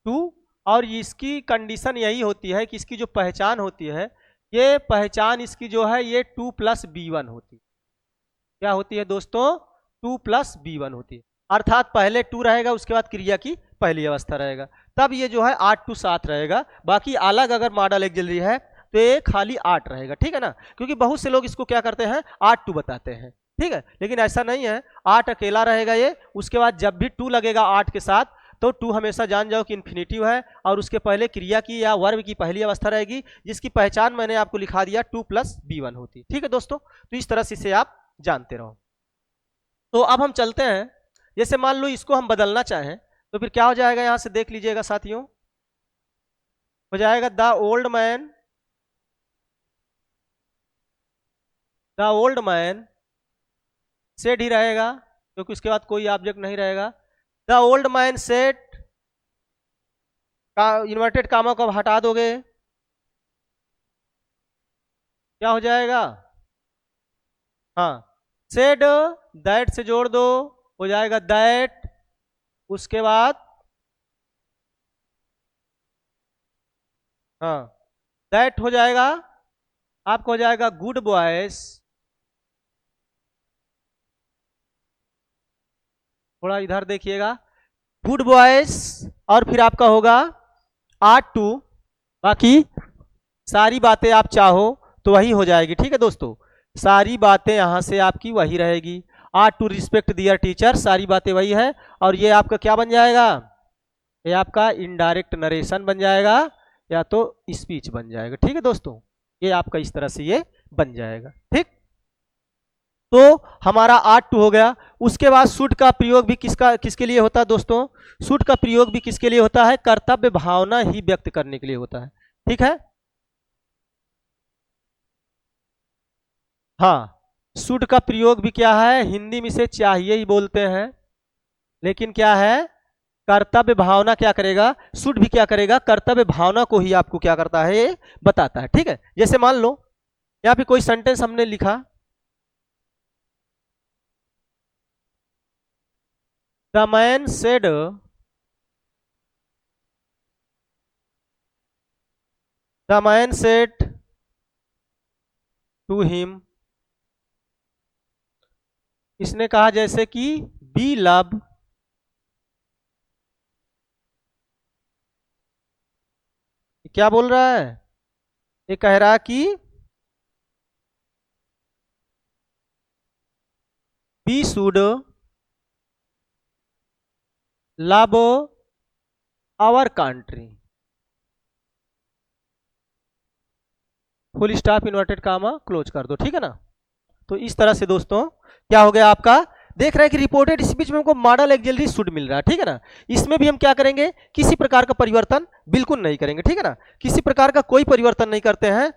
टू, और इसकी कंडीशन यही होती है कि इसकी जो पहचान होती है, ये पहचान इसकी जो है, ये 2 + B1 होती है। क्या होती है दोस्तों, 2 + B1 होती है। अर्थात पहले 2 रहेगा, उसके बाद क्रिया की पहली अवस्था रहेगा, तब ये जो है 8 to 7 रहेगा। बाकी अलग अगर मॉडल ऑक्सिलरी है तो ये खाली 8 रहेगा। ठीक है ना, क्योंकि बहुत से लोग इसको क्या करते हैं, 8 2 बताते हैं। ठीक है, लेकिन ऐसा नहीं है, 8 अकेला रहेगा ये। उसके बाद जब भी 2 लगेगा 8 के साथ, तो 2 हमेशा जान जाओ कि इन्फिनिटिव है, और उसके पहले क्रिया की या वर्ब की पहली अवस्था रहेगी, जिसकी पहचान मैंने आपको लिखा दिया 2 + B1 होती है। ठीक है दोस्तों, तो इस तरह से इसे आप जानते रहो। तो अब हम चलते हैं, जैसे मान लो इसको हम बदलना चाहें, तो फिर क्या हो जाएगा, यहां से देख लीजिएगा साथियों, हो जाएगा the old man said he रहेगा, क्योंकि उसके बाद कोई ऑब्जेक्ट नहीं रहेगा। द ओल्ड मैन सेड, का इन्वर्टेड कामा को हटा दोगे, क्या हो जाएगा? हाँ, सेड दैट से जोड़ दो, हो जाएगा दैट। उसके बाद हाँ, दैट हो जाएगा, आपको हो जाएगा गुड बॉयज। थोड़ा इधर देखिएगा, गुड बॉयज, और फिर आपका होगा आर्ट टू। बाकी सारी बातें आप चाहो तो वही हो जाएगी, ठीक है दोस्तों, सारी बातें यहां से आपकी वही रहेगी। Ought to respect their teacher, सारी बातें वही है। और ये आपका क्या बन जाएगा? ये आपका इनडायरेक्ट नरेशन बन जाएगा या तो स्पीच बन जाएगा, ठीक है दोस्तों। ये आपका इस तरह से ये बन जाएगा, ठीक। तो हमारा आर्ट टू हो गया। उसके बाद शुड का प्रयोग भी किसके लिए होता है दोस्तों? शुड का प्रयोग भी किसके लिए होता है? कर्तव्य भावना ही व्यक्त करने के लिए होता है, ठीक है। हाँ, शुड का प्रयोग भी क्या है? हिंदी में इसे चाहिए ही बोलते हैं, लेकिन क्या है, कर्तव्य भावना क्या करेगा? शुड भी क्या करेगा? कर्तव्य भावना को ही आपको क्या करता है? ये बताता है, ठीक है। जैसे मान लो यहाँ पे कोई सेंटेंस हमने लिखा, the man said, the man said to him, इसने कहा जैसे कि बी लव, क्या बोल रहा है? ये कह रहा है कि we should love our country, full stop inverted comma close कर दो, ठीक है ना। तो इस तरह से दोस्तों क्या हो गया आपका? देख रहे हैं कि रिपोर्टेड स्पीच में हमको मॉडल एक्सिलरी शुड मिल रहा है, ठीक है ना। इसमें भी हम क्या करेंगे? किसी प्रकार का परिवर्तन बिल्कुल नहीं करेंगे, ठीक है ना। किसी प्रकार का कोई परिवर्तन नहीं करते हैं।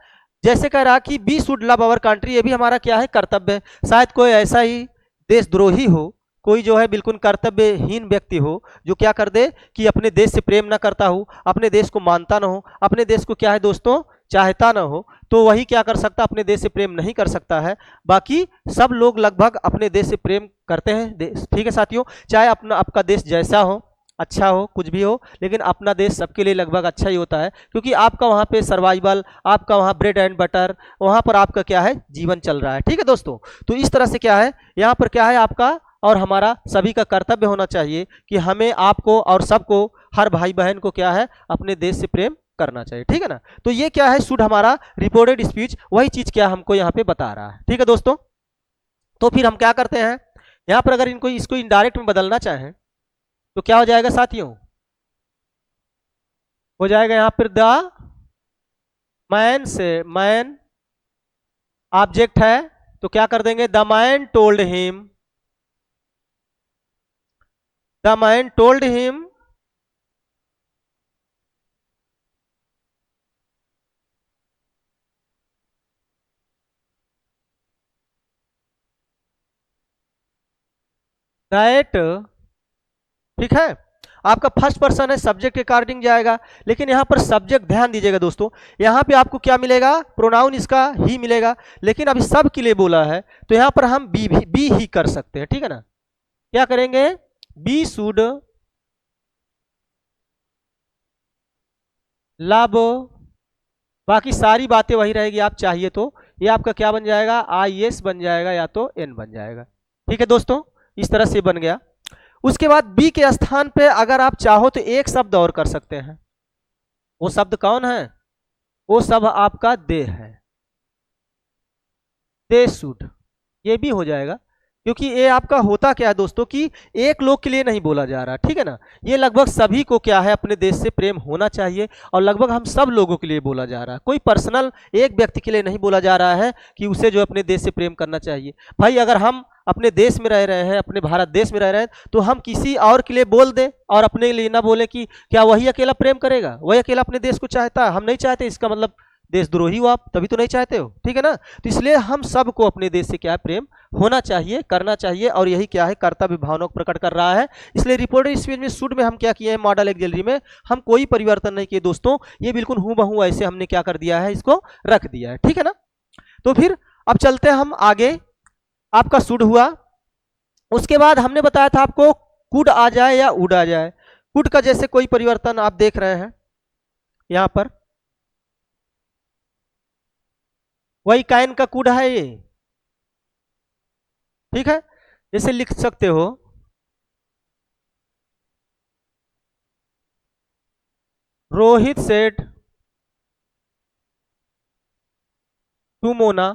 जैसे कह रहा कि we should love our country, ये भी हमारा क्या है? कर्तव्य है। शायद कोई ऐसा ही देशद्रोही हो, कोई जो है बिल्कुल कर्तव्यहीन व्यक्ति हो, जो क्या कर दे कि अपने देश से प्रेम ना करता हो, अपने देश को मानता ना हो, अपने देश को क्या है दोस्तों? चाहता ना हो, तो वही क्या कर सकता? अपने देश से प्रेम नहीं कर सकता है। बाकी सब लोग लगभग अपने देश से प्रेम करते हैं, देश, ठीक है साथियों। चाहे अपना आपका देश जैसा हो, अच्छा हो, कुछ भी हो, लेकिन अपना देश सबके लिए लगभग अच्छा ही होता है, क्योंकि आपका वहाँ पे सर्वाइवल, आपका वहाँ ब्रेड एंड बटर, वहाँ पर आपका क्या है? जीवन चल रहा है, ठीक है दोस्तों। तो इस तरह से क्या है, यहाँ पर क्या है आपका और हमारा सभी का कर्तव्य होना चाहिए कि हमें, आपको और सबको, हर भाई बहन को क्या है? अपने देश से प्रेम करना चाहिए, ठीक है ना। तो ये क्या है? शुड हमारा रिपोर्टेड स्पीच वही चीज क्या हमको यहाँ पे बता रहा है, ठीक है दोस्तों। तो फिर हम क्या करते हैं, यहाँ पर अगर इनको इसको इनडायरेक्ट में बदलना चाहें तो क्या हो जाएगा साथियों? हो जाएगा यहाँ पर द मैन से, मैन ऑब्जेक्ट है तो क्या कर देंगे? The man told him, the man told him that, ठीक है। आपका फर्स्ट पर्सन है, सब्जेक्ट के अकॉर्डिंग जाएगा, लेकिन यहां पर सब्जेक्ट, ध्यान दीजिएगा दोस्तों, यहां पे आपको क्या मिलेगा? प्रोनाउन इसका ही मिलेगा, लेकिन अभी सब के लिए बोला है तो यहां पर हम बी ही कर सकते हैं, ठीक है ना। क्या करेंगे? बी शुड लव, बाकी सारी बातें वही रहेगी, आप चाहिए तो ये आपका क्या बन जाएगा? IS बन जाएगा या तो N बन जाएगा, ठीक है दोस्तों। इस तरह से बन गया। उसके बाद बी के स्थान पे अगर आप चाहो तो एक शब्द और कर सकते हैं। वो शब्द कौन है? वो सब आपका दे है, दे शुड, ये भी हो जाएगा, क्योंकि ये आपका होता क्या है दोस्तों कि एक लोग के लिए नहीं बोला जा रहा, ठीक है ना। ये लगभग सभी को क्या है? अपने देश से प्रेम होना चाहिए, और लगभग हम सब लोगों के लिए बोला जा रहा है। कोई पर्सनल एक व्यक्ति के लिए नहीं बोला जा रहा है कि उसे जो अपने देश से प्रेम करना चाहिए। भाई अगर हम अपने देश में रह रहे हैं, अपने भारत देश में रह रहे हैं, तो हम किसी और के लिए बोल दें और अपने लिए ना बोले कि क्या वही अकेला प्रेम करेगा? वही अकेला अपने देश को चाहता है? हम नहीं चाहते, इसका मतलब देशद्रोही हो आप, तभी तो नहीं चाहते हो, ठीक है ना। तो इसलिए हम सबको अपने देश से क्या है, प्रेम होना चाहिए, करना चाहिए, और यही क्या है, कर्तव्य भावना को प्रकट कर रहा है। इसलिए रिपोर्टेड स्पीच में शुड में हम क्या किए हैं, मॉडल एक्सिलरी में हम कोई परिवर्तन नहीं किए दोस्तों, ये बिल्कुल हूबहू ऐसे हमने क्या कर दिया है, इसको रख दिया है, ठीक है ना। तो फिर अब चलते हैं हम आगे। आपका शुड हुआ, उसके बाद हमने बताया था आपको कुड आ जाए या उड़ आ जाए। कुड का जैसे कोई परिवर्तन आप देख रहे हैं यहां पर, वही काइन का कुड है ये, ठीक है। जैसे लिख सकते हो Rohit said to Mona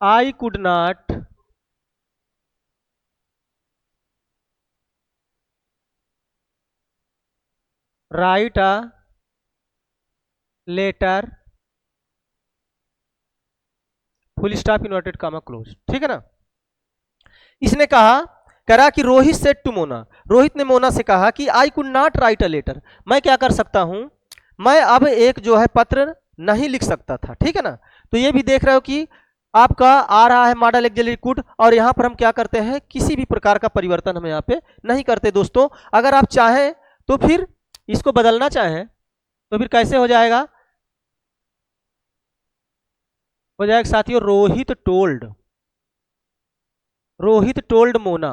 I could not write a letter full stop inverted comma close, ठीक है ना। इसने करा कि रोहित सेड टू मोना, रोहित ने मोना से कहा कि I could not write a letter, मैं क्या कर सकता हूं, मैं अब एक जो है पत्र नहीं लिख सकता था, ठीक है ना। तो ये भी देख रहे हो कि आपका आ रहा है मॉडल एक्सिलरी कुड, और यहां पर हम क्या करते हैं, किसी भी प्रकार का परिवर्तन हम यहां पे नहीं करते दोस्तों। अगर आप चाहें तो फिर इसको बदलना चाहें तो फिर कैसे हो जाएगा, साथियों रोहित टोल्ड मोना।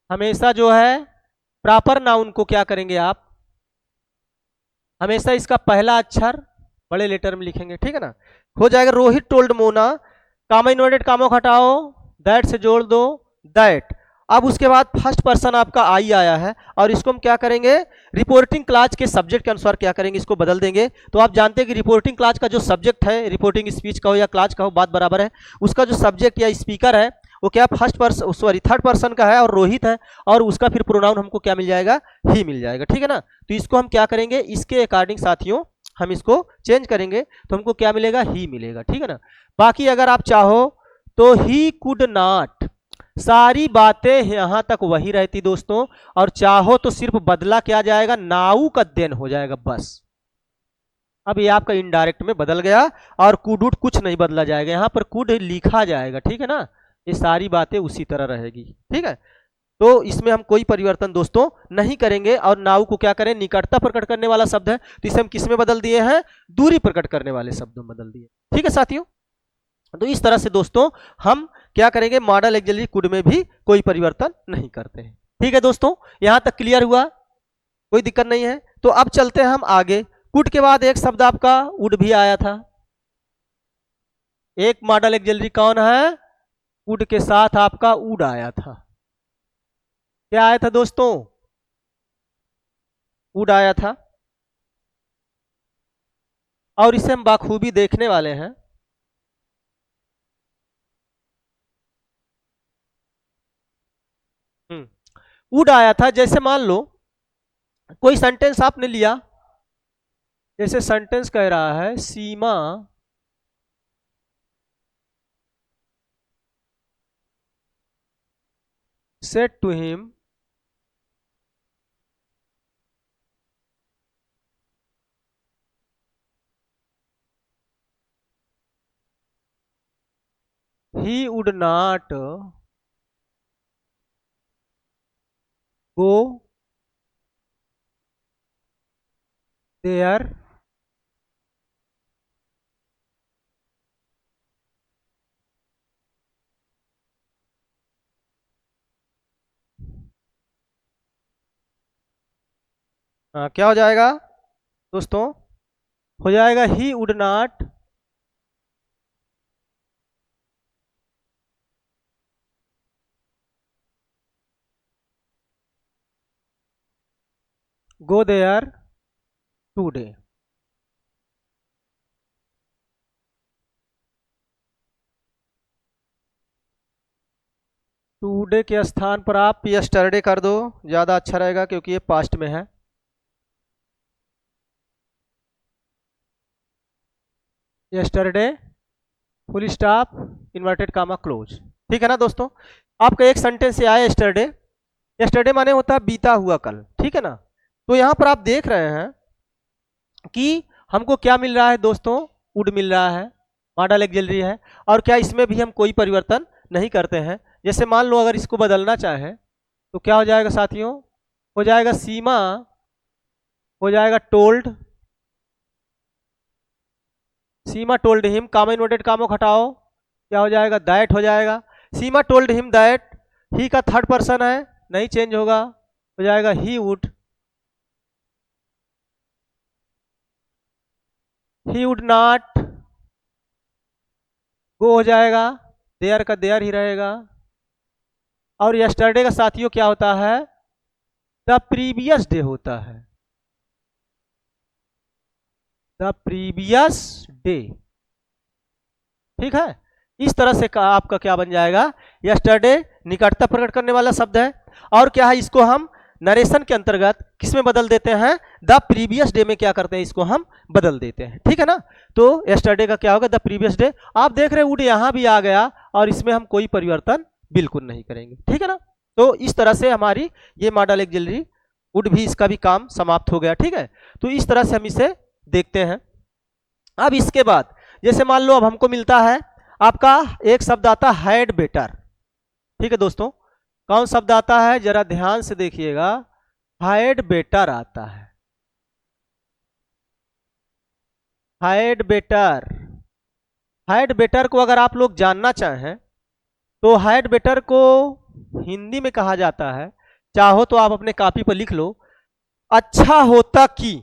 हमेशा जो है प्रॉपर नाउन को क्या करेंगे आप, हमेशा इसका पहला अक्षर बड़े लेटर में लिखेंगे, ठीक है ना। हो जाएगा रोहित टोल्ड मोना, कामा इन्वर्टेड कामा को हटाओ, दैट से जोड़ दो दैट। अब उसके बाद फर्स्ट पर्सन आपका आई आया है, और इसको हम क्या करेंगे, रिपोर्टिंग क्लास के सब्जेक्ट के अनुसार क्या करेंगे, इसको बदल देंगे। तो आप जानते हैं कि रिपोर्टिंग क्लास का जो सब्जेक्ट है, रिपोर्टिंग स्पीच का हो या क्लास का हो, बात बराबर है, उसका जो सब्जेक्ट या स्पीकर है वो क्या first person, sorry third person का है और रोहित है, और उसका फिर प्रोनाउन हमको क्या मिल जाएगा, ही मिल जाएगा, ठीक है ना। तो इसको हम क्या करेंगे, इसके अकॉर्डिंग साथियों हम इसको चेंज करेंगे, तो हमको क्या मिलेगा, ही मिलेगा, ठीक है ना। बाकी अगर आप चाहो तो ही कुड नॉट, सारी बातें यहां तक वही रहती दोस्तों, और चाहो तो सिर्फ बदला क्या जाएगा, नाउ का देन हो जाएगा बस। अब ये आपका इनडायरेक्ट में बदल गया, और कुड उड कुछ नहीं बदला जाएगा, यहां पर कुड लिखा जाएगा, ठीक है ना। ये सारी बातें उसी तरह रहेगी, ठीक है। तो इसमें हम कोई परिवर्तन दोस्तों नहीं करेंगे, और नाउ को क्या करें, निकटता प्रकट करने वाला शब्द है, तो इसे हम किस में बदल दिए हैं, दूरी प्रकट करने वाले शब्द में बदल दिए, ठीक है साथियों। तो इस तरह से दोस्तों हम क्या करेंगे, मॉडल एक्सिलरी कुड में भी कोई परिवर्तन नहीं करते हैं, ठीक है दोस्तों। यहां तक क्लियर हुआ, कोई दिक्कत नहीं है। तो अब चलते हैं हम आगे। कुड के बाद एक शब्द आपका उड भी आया था, एक मॉडल एक्सिलरी कौन है, कुड के साथ आपका उड आया था। क्या आया था दोस्तों, उड आया था, और इसे हम बाखूबी देखने वाले हैं। उड आया था, जैसे मान लो कोई सेंटेंस आपने लिया, जैसे सेंटेंस कह रहा है Seema said to him he would not go there क्या हो जाएगा दोस्तों, हो जाएगा he would not go there today. Today के स्थान पर आप यस्टरडे कर दो, ज़्यादा अच्छा रहेगा क्योंकि ये पास्ट में है। Yesterday full stop inverted comma close. ठीक है ना दोस्तों, आपका एक सेंटेंस से आया यस्टरडे। यस्टरडे माने होता है बीता हुआ कल। ठीक है ना, तो यहाँ पर आप देख रहे हैं कि हमको क्या मिल रहा है दोस्तों, वुड मिल रहा है, मॉडल ऑक्सिलरी है। और क्या इसमें भी हम कोई परिवर्तन नहीं करते हैं। जैसे मान लो अगर इसको बदलना चाहे तो क्या हो जाएगा साथियों, हो जाएगा सीमा, हो जाएगा टोल्ड, सीमा टोल्ड हिम, कामा इन्वर्टेड कामो हटाओ, क्या हो जाएगा, दैट हो जाएगा। सीमा टोल्ड हिम दैट, ही का थर्ड पर्सन है, नहीं चेंज होगा, हो जाएगा ही वुड नॉट गो, हो जाएगा देयर का देयर ही रहेगा। और यस्टरडे का साथियों क्या होता है, द प्रीवियस डे होता है, द प्रीवियस डे। ठीक है, इस तरह से आपका क्या बन जाएगा, यस्टरडे निकटता प्रकट करने वाला शब्द है। और क्या है, इसको हम नरेशन के अंतर्गत किस में बदल देते हैं, द प्रीवियस डे में क्या करते हैं, इसको हम बदल देते हैं। ठीक है ना, तो यस्टरडे का क्या होगा, द प्रीवियस डे। आप देख रहे हैं वुड यहां भी आ गया और इसमें हम कोई परिवर्तन बिल्कुल नहीं करेंगे। ठीक है ना, तो इस तरह से हमारी ये मॉडल ऑक्सिलरी वुड भी, इसका भी काम समाप्त हो गया। ठीक है, तो इस तरह से हम इसे देखते हैं। अब इसके बाद जैसे मान लो अब हमको मिलता है आपका एक शब्द आता है हैड बेटर। ठीक है दोस्तों, कौन शब्द आता है, जरा ध्यान से देखिएगा, हैड बेटर आता है, हैड बेटर। हैड बेटर को अगर आप लोग जानना चाहें तो हैड बेटर को हिंदी में कहा जाता है, चाहो तो आप अपने कॉपी पर लिख लो, अच्छा होता कि।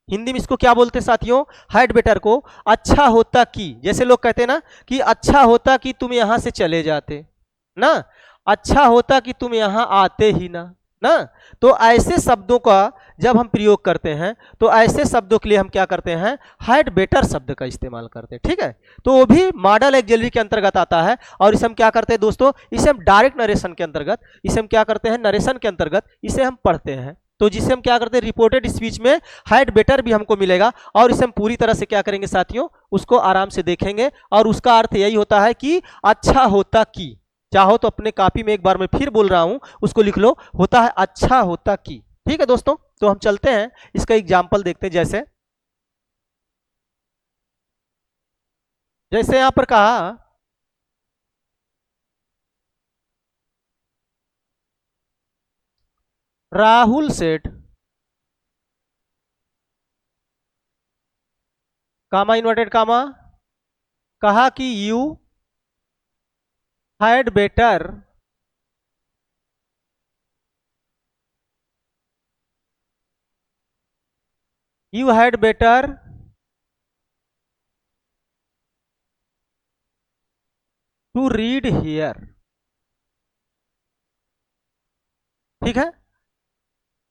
हिंदी में इसको क्या बोलते हैं साथियों, हैड बेटर को अच्छा होता कि। जैसे लोग कहते हैं ना कि अच्छा होता कि तुम यहां से चले जाते ना, अच्छा होता कि तुम यहां आते ही ना, ना। तो ऐसे शब्दों का जब हम प्रयोग करते हैं तो ऐसे शब्दों के लिए हम क्या करते हैं, हैड बेटर शब्द का इस्तेमाल करते हैं। ठीक है, तो वो भी मॉडल ऑक्सिलरी के अंतर्गत आता है। और इसे हम क्या करते हैं दोस्तों, इसे हम डायरेक्ट नरेशन के अंतर्गत, इसे हम क्या करते हैं, नरेशन के अंतर्गत इसे हम पढ़ते हैं। तो जिसे हम क्या करते हैं, रिपोर्टेड स्पीच में हैड बेटर भी हमको मिलेगा। और इसे हम पूरी तरह से क्या करेंगे साथियों, उसको आराम से देखेंगे। और उसका अर्थ यही होता है कि अच्छा होता कि। चाहो तो अपने कॉपी में एक बार मैं फिर बोल रहा हूं, उसको लिख लो, होता है अच्छा होता कि। ठीक है दोस्तों, तो हम चलते हैं इसका एग्जाम्पल देखते हैं। जैसे जैसे यहां पर कहा, राहुल सेठ, कामा इन्वर्टेड कामा, कहा कि you had better you had better to read here. ठीक है,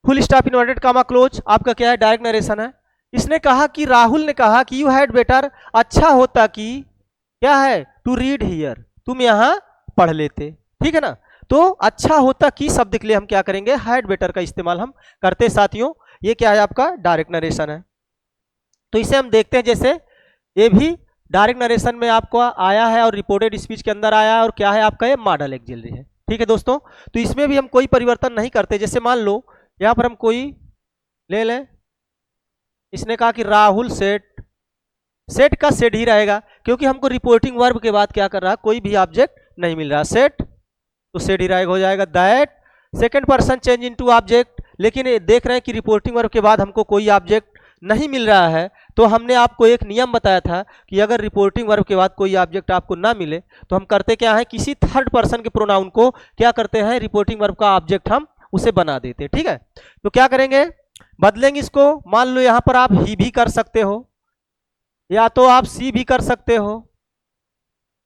full stop inverted comma close, आपका क्या है, डायरेक्ट नरेशन है। इसने कहा कि राहुल ने कहा कि यू हैड बेटर, अच्छा होता कि क्या है, टू रीड हियर, तुम यहां पढ़ लेते। ठीक है ना, तो अच्छा होता कि शब्द के लिए हम क्या करेंगे, हैड बेटर का इस्तेमाल हम करते साथियों। ये क्या है, आपका डायरेक्ट नरेशन है। तो इसे हम देखते हैं। जैसे ये भी डायरेक्ट नरेशन में आपको आया है और रिपोर्टेड स्पीच के अंदर आया है, और क्या है आपका, ये मॉडल ऑक्सिलरी है। ठीक है दोस्तों, तो इसमें भी हम कोई परिवर्तन नहीं करते। जैसे मान लो यहां पर हम कोई ले लें, इसने कहा कि राहुल सेट, सेट का सेट ही रहेगा क्योंकि हमको रिपोर्टिंग वर्ब के बाद क्या कर रहा है, कोई भी ऑब्जेक्ट नहीं मिल रहा, सेट, तो सेट ही रहेगा, हो जाएगा that. Second person change into object, लेकिन ये देख रहे हैं कि रिपोर्टिंग वर्ब के बाद हमको कोई ऑब्जेक्ट नहीं मिल रहा है। तो हमने आपको एक नियम बताया था कि अगर रिपोर्टिंग वर्ब के बाद कोई ऑब्जेक्ट आपको ना मिले तो हम करते क्या है, किसी थर्ड पर्सन के प्रोनाउन को क्या करते हैं, रिपोर्टिंग वर्ब का ऑब्जेक्ट हम उसे बना देते हैं। ठीक है, तो क्या करेंगे, बदलेंगे इसको। मान लो यहां पर आप ही भी कर सकते हो, या तो आप सी भी कर सकते हो,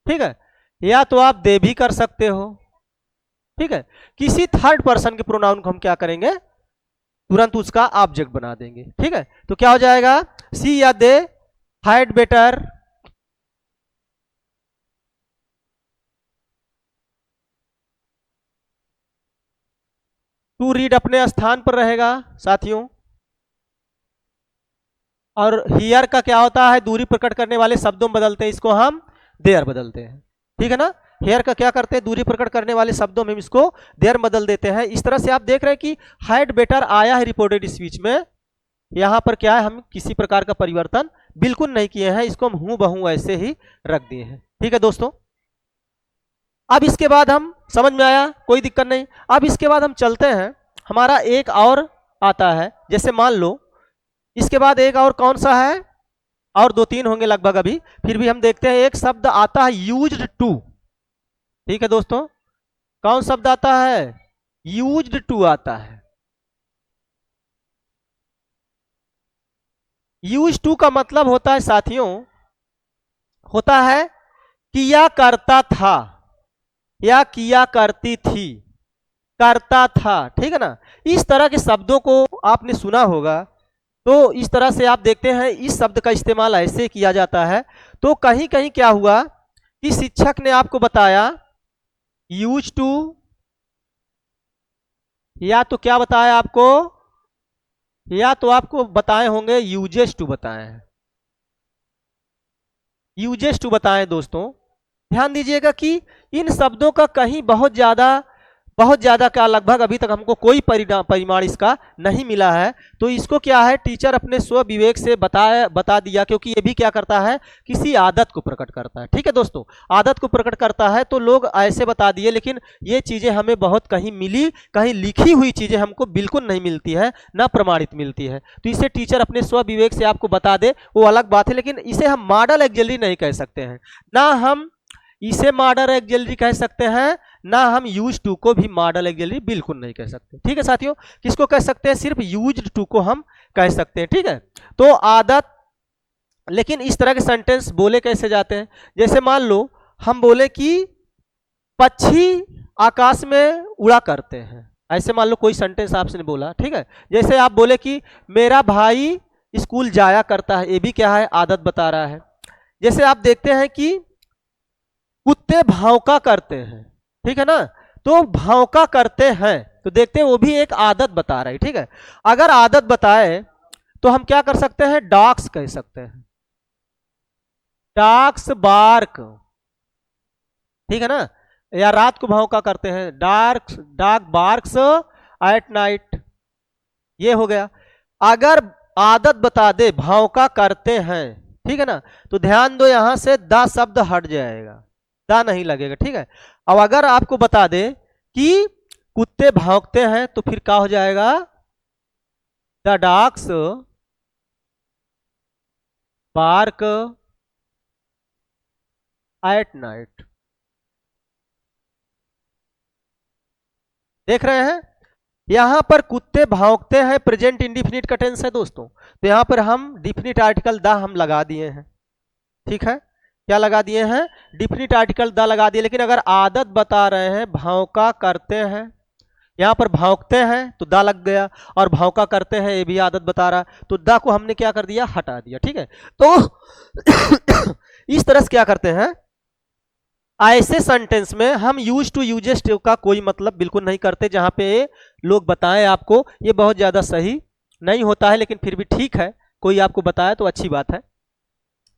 ठीक है, या तो आप दे भी कर सकते हो। ठीक है, किसी थर्ड पर्सन के प्रोनाउन को हम क्या करेंगे, तुरंत उसका ऑब्जेक्ट बना देंगे। ठीक है, तो क्या हो जाएगा, सी या they had better to read, अपने स्थान पर रहेगा साथियों। और हियर का क्या होता है, दूरी प्रकट करने वाले शब्दों में बदलते हैं, इसको हम देयर बदलते हैं, ठीक है ना। हेयर का क्या करते हैं, दूरी प्रकट करने वाले शब्दों में हम इसको देयर बदल देते हैं। इस तरह से आप देख रहे हैं कि हैड बेटर आया है रिपोर्टेड स्पीच में, यहां पर क्या है, हम किसी प्रकार का परिवर्तन बिल्कुल नहीं किए हैं, इसको हम हूं बहू ऐसे ही रख दिए हैं, ठीक है दोस्तों। अब इसके बाद हम, समझ में आया, कोई दिक्कत नहीं। अब इसके बाद हम चलते हैं, हमारा एक और आता है, जैसे मान लो इसके बाद एक और कौन सा है, और दो तीन होंगे लगभग अभी, फिर भी हम देखते हैं। एक शब्द आता है यूज्ड टू, ठीक है दोस्तों, कौन शब्द आता है, यूज्ड टू आता है। यूज टू का मतलब होता है साथियों, होता है किया करता था या किया करती थी, करता था, ठीक है ना। इस तरह के शब्दों को आपने सुना होगा, तो इस तरह से आप देखते हैं इस शब्द का इस्तेमाल ऐसे किया जाता है। तो कहीं कहीं क्या हुआ कि शिक्षक ने आपको बताया यूज टू, या तो क्या बताया आपको, या तो आपको बताए होंगे यूजेस टू बताए हैं, यूजेस टू बताएं दोस्तों। ध्यान दीजिएगा कि इन शब्दों का कहीं बहुत ज्यादा क्या, लगभग अभी तक हमको कोई परिमाण इसका नहीं मिला है। तो इसको क्या है, टीचर अपने स्व विवेक से बता दिया, क्योंकि ये भी क्या करता है, किसी आदत को प्रकट करता है, ठीक है दोस्तों, आदत को प्रकट करता है। तो लोग ऐसे बता दिए, लेकिन ये चीजें हमें बहुत कहीं मिली, कहीं लिखी हुई चीजें हमको बिल्कुल नहीं मिलती है, ना प्रमाणित मिलती है। तो इसे टीचर अपने स्व विवेक से आपको बता दे, वो अलग बात है, लेकिन इसे हम मॉडल एक्जेलरी नहीं कह सकते हैं, ना हम इसे मॉडल एक्जेलरी कह सकते हैं, ना हम यूज टू को भी मॉडल एक्जेलरी बिल्कुल नहीं कह सकते, ठीक है साथियों। किसको कह सकते हैं, सिर्फ यूज टू को हम कह सकते हैं, ठीक है। तो आदत, लेकिन इस तरह के सेंटेंस बोले कैसे जाते हैं, जैसे मान लो हम बोले कि पक्षी आकाश में उड़ा करते हैं, ऐसे मान लो कोई सेंटेंस आपसे बोला, ठीक है। जैसे आप बोले कि मेरा भाई स्कूल जाया करता है, ये भी क्या है, आदत बता रहा है। जैसे आप देखते हैं कि कुत्ते भौंका करते हैं, ठीक है ना, तो भौंका करते हैं, तो देखते हैं वो भी एक आदत बता रहा है, ठीक है। अगर आदत बताए तो हम क्या कर सकते हैं, डॉग्स कह सकते हैं, डॉग्स बार्क, ठीक है ना, या रात को भौंका करते हैं, डॉग बार्क्स एट नाइट, ये हो गया। अगर आदत बता दे भौंका करते हैं, ठीक है ना, तो ध्यान दो यहां से द शब्द हट जाएगा, दा नहीं लगेगा, ठीक है। अब अगर आपको बता दे कि कुत्ते भौंकते हैं, तो फिर क्या हो जाएगा, the dogs bark at night. देख रहे हैं, यहां पर कुत्ते भौंकते हैं, प्रेजेंट इंडिफिनिट का टेंस है दोस्तों, तो यहां पर हम डिफिनिट आर्टिकल द हम लगा दिए हैं, ठीक है, क्या लगा दिए हैं, डिफिनिट आर्टिकल द लगा दिए। लेकिन अगर आदत बता रहे हैं भौंका करते हैं, यहां पर भौंकते हैं तो द लग गया, और भौंका करते हैं ये भी आदत बता रहा, तो द को हमने क्या कर दिया, हटा दिया, ठीक है। तो इस तरह से क्या करते हैं, ऐसे सेंटेंस में हम यूज टू यूजेस टू का कोई मतलब बिल्कुल नहीं करते, जहां पे लोग बताएं आपको, ये बहुत ज्यादा सही नहीं होता है, लेकिन फिर भी ठीक है, कोई आपको बताया तो अच्छी बात है।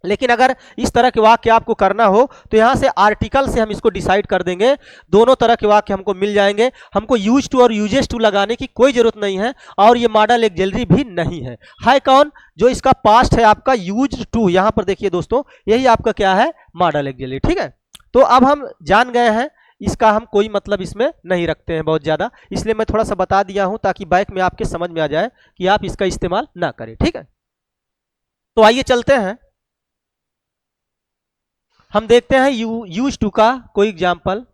लेकिन अगर इस तरह के वाक्य आपको करना हो, तो यहां से आर्टिकल से हम इसको डिसाइड कर देंगे, दोनों तरह के वाक्य हमको मिल जाएंगे, हमको यूज टू और यूजेस टू लगाने की कोई जरूरत नहीं है, और ये मॉडल एक्जेलरी भी नहीं है कौन, जो इसका पास्ट है आपका यूज टू, यहां पर देखिए दोस्तों, यही आपका क्या है, मॉडल एक्जेलरी, ठीक है। तो अब हम जान गए हैं, इसका हम कोई मतलब इसमें नहीं रखते हैं बहुत ज्यादा, इसलिए मैं थोड़ा सा बता दिया हूं, ताकि बैक में आपके समझ में आ जाए कि आप इसका इस्तेमाल ना करें, ठीक है। तो आइए चलते हैं, हम देखते हैं यूज टू का कोई एग्जाम्पल।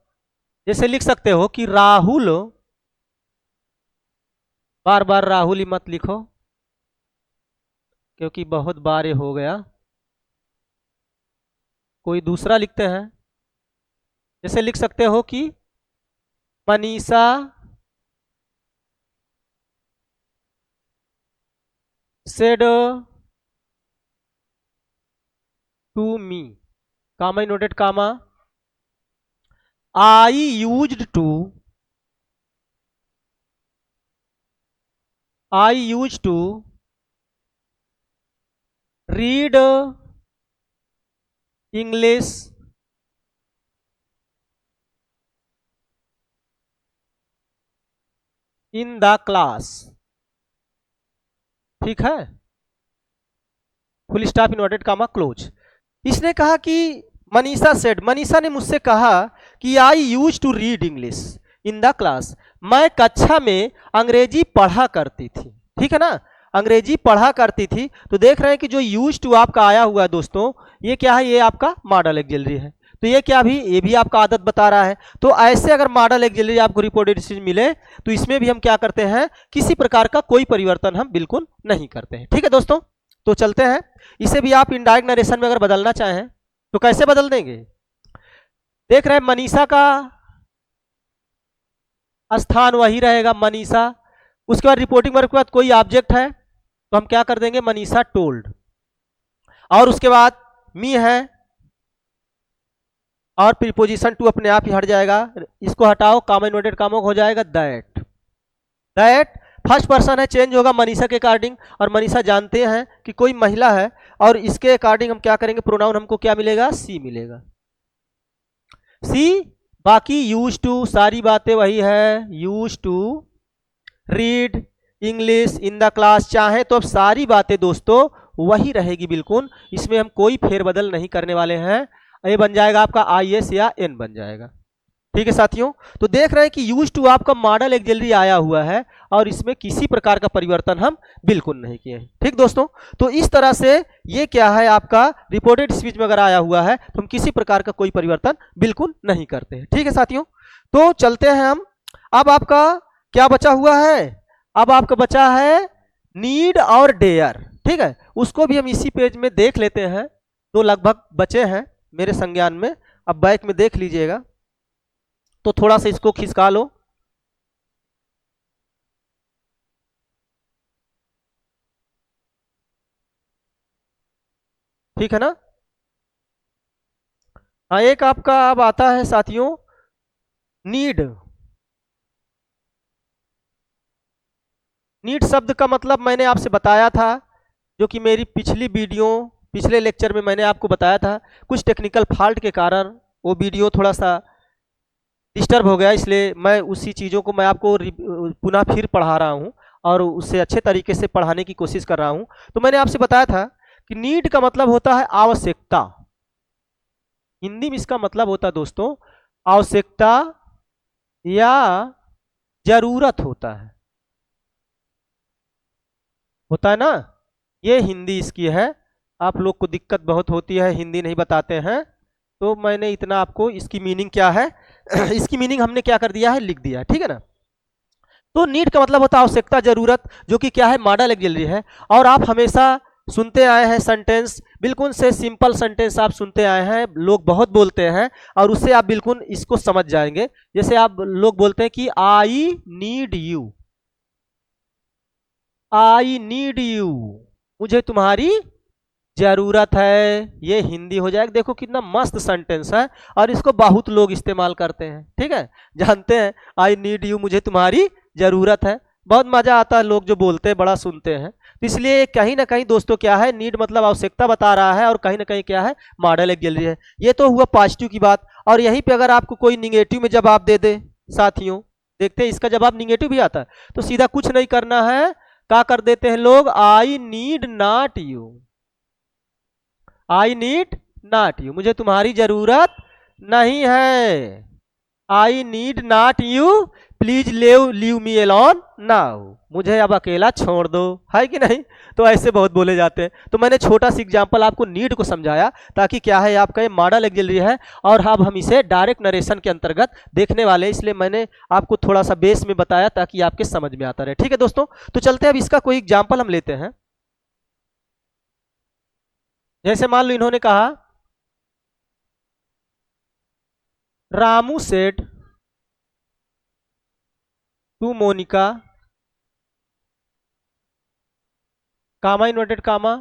जैसे लिख सकते हो कि राहुल, बार बार राहुल ही मत लिखो, क्योंकि बहुत बार ये हो गया, कोई दूसरा लिखते हैं। जैसे लिख सकते हो कि Manisha said to me, comma inverted comma, I used to, I use to read English in the class. ठीक है, full stop inverted comma close. इसने कहा कि मनीषा सेड, मनीषा ने मुझसे कहा कि I use to read English in the class, मैं कक्षा में अंग्रेजी पढ़ा करती थी। ठीक है ना, अंग्रेजी पढ़ा करती थी। तो देख रहे हैं कि जो यूज टू आपका आया हुआ है दोस्तों, ये क्या है, ये आपका मॉडल ऑक्सिलरी है। तो ये क्या भी, ये भी आपका आदत बता रहा है। तो ऐसे अगर मॉडल ऑक्सिलरी आपको रिपोर्टेड स्पीच मिले तो इसमें भी हम क्या करते हैं, किसी प्रकार का कोई परिवर्तन हम बिल्कुल नहीं करते हैं। ठीक है दोस्तों, तो चलते हैं। इसे भी आप इनडायरेक्ट नरेशन में अगर बदलना चाहें तो कैसे बदल देंगे। देख रहे हैं मनीषा का स्थान वही रहेगा, मनीषा। उसके बाद रिपोर्टिंग वर्ब के बाद कोई ऑब्जेक्ट है तो हम क्या कर देंगे, मनीषा टोल्ड। और उसके बाद मी है और प्रीपोजिशन टू अपने आप ही हट जाएगा, इसको हटाओ, कामा इन्वर्टेड कामा हो जाएगा दैट। दैट फर्स्ट पर्सन है, चेंज होगा मनीषा के अकॉर्डिंग। और मनीषा जानते हैं कि कोई महिला है और इसके अकॉर्डिंग हम क्या करेंगे, प्रोनाउन हमको क्या मिलेगा, सी मिलेगा, सी। बाकी यूज टू सारी बातें वही है, use to read English in the class, चाहे तो अब सारी बातें दोस्तों वही रहेगी बिल्कुल, इसमें हम कोई फेरबदल नहीं करने वाले हैं। ये बन जाएगा आपका आई एस या एन बन जाएगा। ठीक है साथियों, तो देख रहे हैं कि यूज टू आपका मॉडल ऑक्सिलरी आया हुआ है और इसमें किसी प्रकार का परिवर्तन हम बिल्कुल नहीं किए हैं। ठीक दोस्तों, तो इस तरह से ये क्या है, आपका रिपोर्टेड स्पीच में अगर आया हुआ है तो हम किसी प्रकार का कोई परिवर्तन बिल्कुल नहीं करते हैं। ठीक है साथियों, तो चलते हैं हम। अब आपका क्या बचा हुआ है, अब आपका बचा है नीड और डेयर। ठीक है, उसको भी हम इसी पेज में देख लेते हैं, तो लगभग बचे हैं मेरे संज्ञान में। अब बैक में देख लीजिएगा, तो थोड़ा सा इसको खिसका लो। ठीक है ना, हाँ, एक आपका अब आता है साथियों नीड। नीड शब्द का मतलब मैंने आपसे बताया था, जो कि मेरी पिछली वीडियो, पिछले लेक्चर में मैंने आपको बताया था। कुछ टेक्निकल फॉल्ट के कारण वो वीडियो थोड़ा सा डिस्टर्ब हो गया, इसलिए मैं उसी चीज़ों को मैं आपको पुनः फिर पढ़ा रहा हूँ और उससे अच्छे तरीके से पढ़ाने की कोशिश कर रहा हूँ। तो मैंने आपसे बताया था कि नीड का मतलब होता है आवश्यकता। हिंदी में इसका मतलब होता है दोस्तों आवश्यकता या जरूरत होता है ना, ये हिंदी इसकी है। आप लोग को दिक्कत बहुत होती है, हिंदी नहीं बताते हैं, तो मैंने इतना आपको इसकी मीनिंग क्या है इसकी मीनिंग हमने क्या कर दिया है, लिख दिया है। ठीक है ना, तो नीड का मतलब होता है आवश्यकता, जरूरत, जो कि क्या है, मॉडल ऑक्सिलरी है। और आप हमेशा सुनते आए हैं सेंटेंस, बिल्कुल से सिंपल सेंटेंस आप सुनते आए हैं, लोग बहुत बोलते हैं और उससे आप बिल्कुल इसको समझ जाएंगे। जैसे आप लोग बोलते हैं कि I need you, I need you, मुझे तुम्हारी जरूरत है, ये हिंदी हो जाएगा। देखो कितना मस्त सेंटेंस है और इसको बहुत लोग इस्तेमाल करते हैं। ठीक है, जानते हैं, आई नीड यू, मुझे तुम्हारी जरूरत है, बहुत मजा आता है, लोग जो बोलते हैं बड़ा सुनते हैं। तो इसलिए कहीं ना कहीं दोस्तों क्या है, नीड मतलब आवश्यकता बता रहा है और कहीं ना कहीं क्या है, मॉडल ऑक्सिलरी है। ये तो हुआ पॉजिटिव की बात। और यहीं पे अगर आपको कोई निगेटिव में जवाब दे दे साथियों, देखते हैं इसका जवाब निगेटिव भी आता है, तो सीधा कुछ नहीं करना है, क्या कर देते हैं लोग, आई need not you, I need not you, मुझे तुम्हारी जरूरत नहीं है, आई need not you, please leave leave me alone now, मुझे अब अकेला छोड़ दो, है कि नहीं। तो ऐसे बहुत बोले जाते हैं। तो मैंने छोटा सी एग्जांपल आपको नीड को समझाया, ताकि क्या है, आपका ये मॉडल ऑक्सिलरी है और अब हम इसे डायरेक्ट नरेशन के अंतर्गत देखने वाले, इसलिए मैंने आपको थोड़ा सा बेस में बताया ताकि आपके समझ में आता रहे। ठीक है दोस्तों, तो चलते हैं अब इसका कोई एग्जाम्पल हम लेते हैं। जैसे मान लो इन्होंने कहा, Ramu said to Monica, comma inverted comma,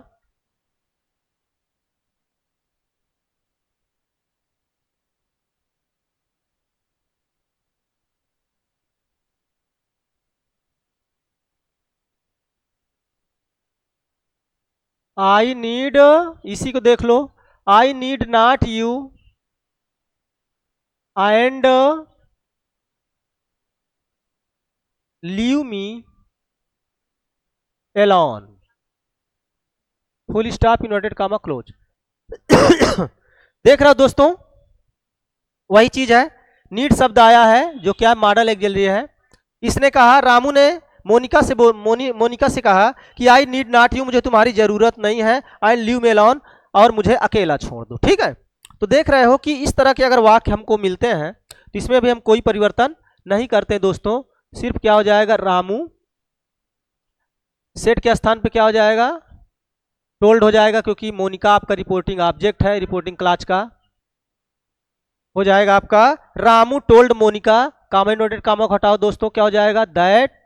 I need, इसी को देख लो, I need not you and leave me alone, full stop inverted comma close. देख रहे हो दोस्तों, वही चीज है, नीड शब्द आया है जो क्या मॉडल ऑक्सिलरी है। इसने कहा, रामू ने मोनिका से मोनिका से कहा कि आई नीड नॉट यू, मुझे तुम्हारी जरूरत नहीं है, आई लीव मी अलोन, और मुझे अकेला छोड़ दो। ठीक है, तो देख रहे हो कि इस तरह के अगर वाक्य हमको मिलते हैं तो इसमें भी हम कोई परिवर्तन नहीं करते दोस्तों, सिर्फ क्या हो जाएगा, रामू सेट के स्थान पे क्या हो जाएगा, टोल्ड हो जाएगा, क्योंकि मोनिका आपका रिपोर्टिंग ऑब्जेक्ट है, रिपोर्टिंग क्लास का हो जाएगा आपका Ramu told Monika, comma inverted कामा को हटाओ दोस्तों, क्या हो जाएगा, दैट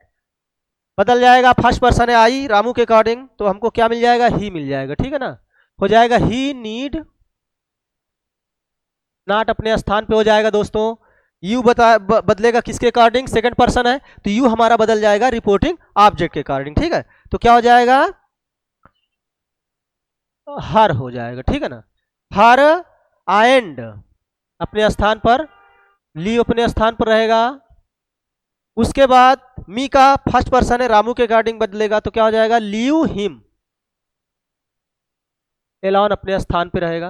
बदल जाएगा, फर्स्ट पर्सन है आई रामू के अकॉर्डिंग, तो हमको क्या मिल जाएगा, ही मिल जाएगा। ठीक है ना, हो जाएगा ही नीड नॉट अपने स्थान पे हो जाएगा दोस्तों, यू बदलेगा किसके अकॉर्डिंग, सेकंड पर्सन है, तो यू हमारा बदल जाएगा रिपोर्टिंग ऑब्जेक्ट के अकॉर्डिंग। ठीक है, तो क्या हो जाएगा, हर हो जाएगा। ठीक है ना, हर एंड अपने स्थान पर, लीव अपने स्थान पर रहेगा। उसके बाद मी का फर्स्ट पर्सन है, रामू के अकॉर्डिंग बदलेगा, तो क्या हो जाएगा, लीव हिम एलोन अपने स्थान पर रहेगा,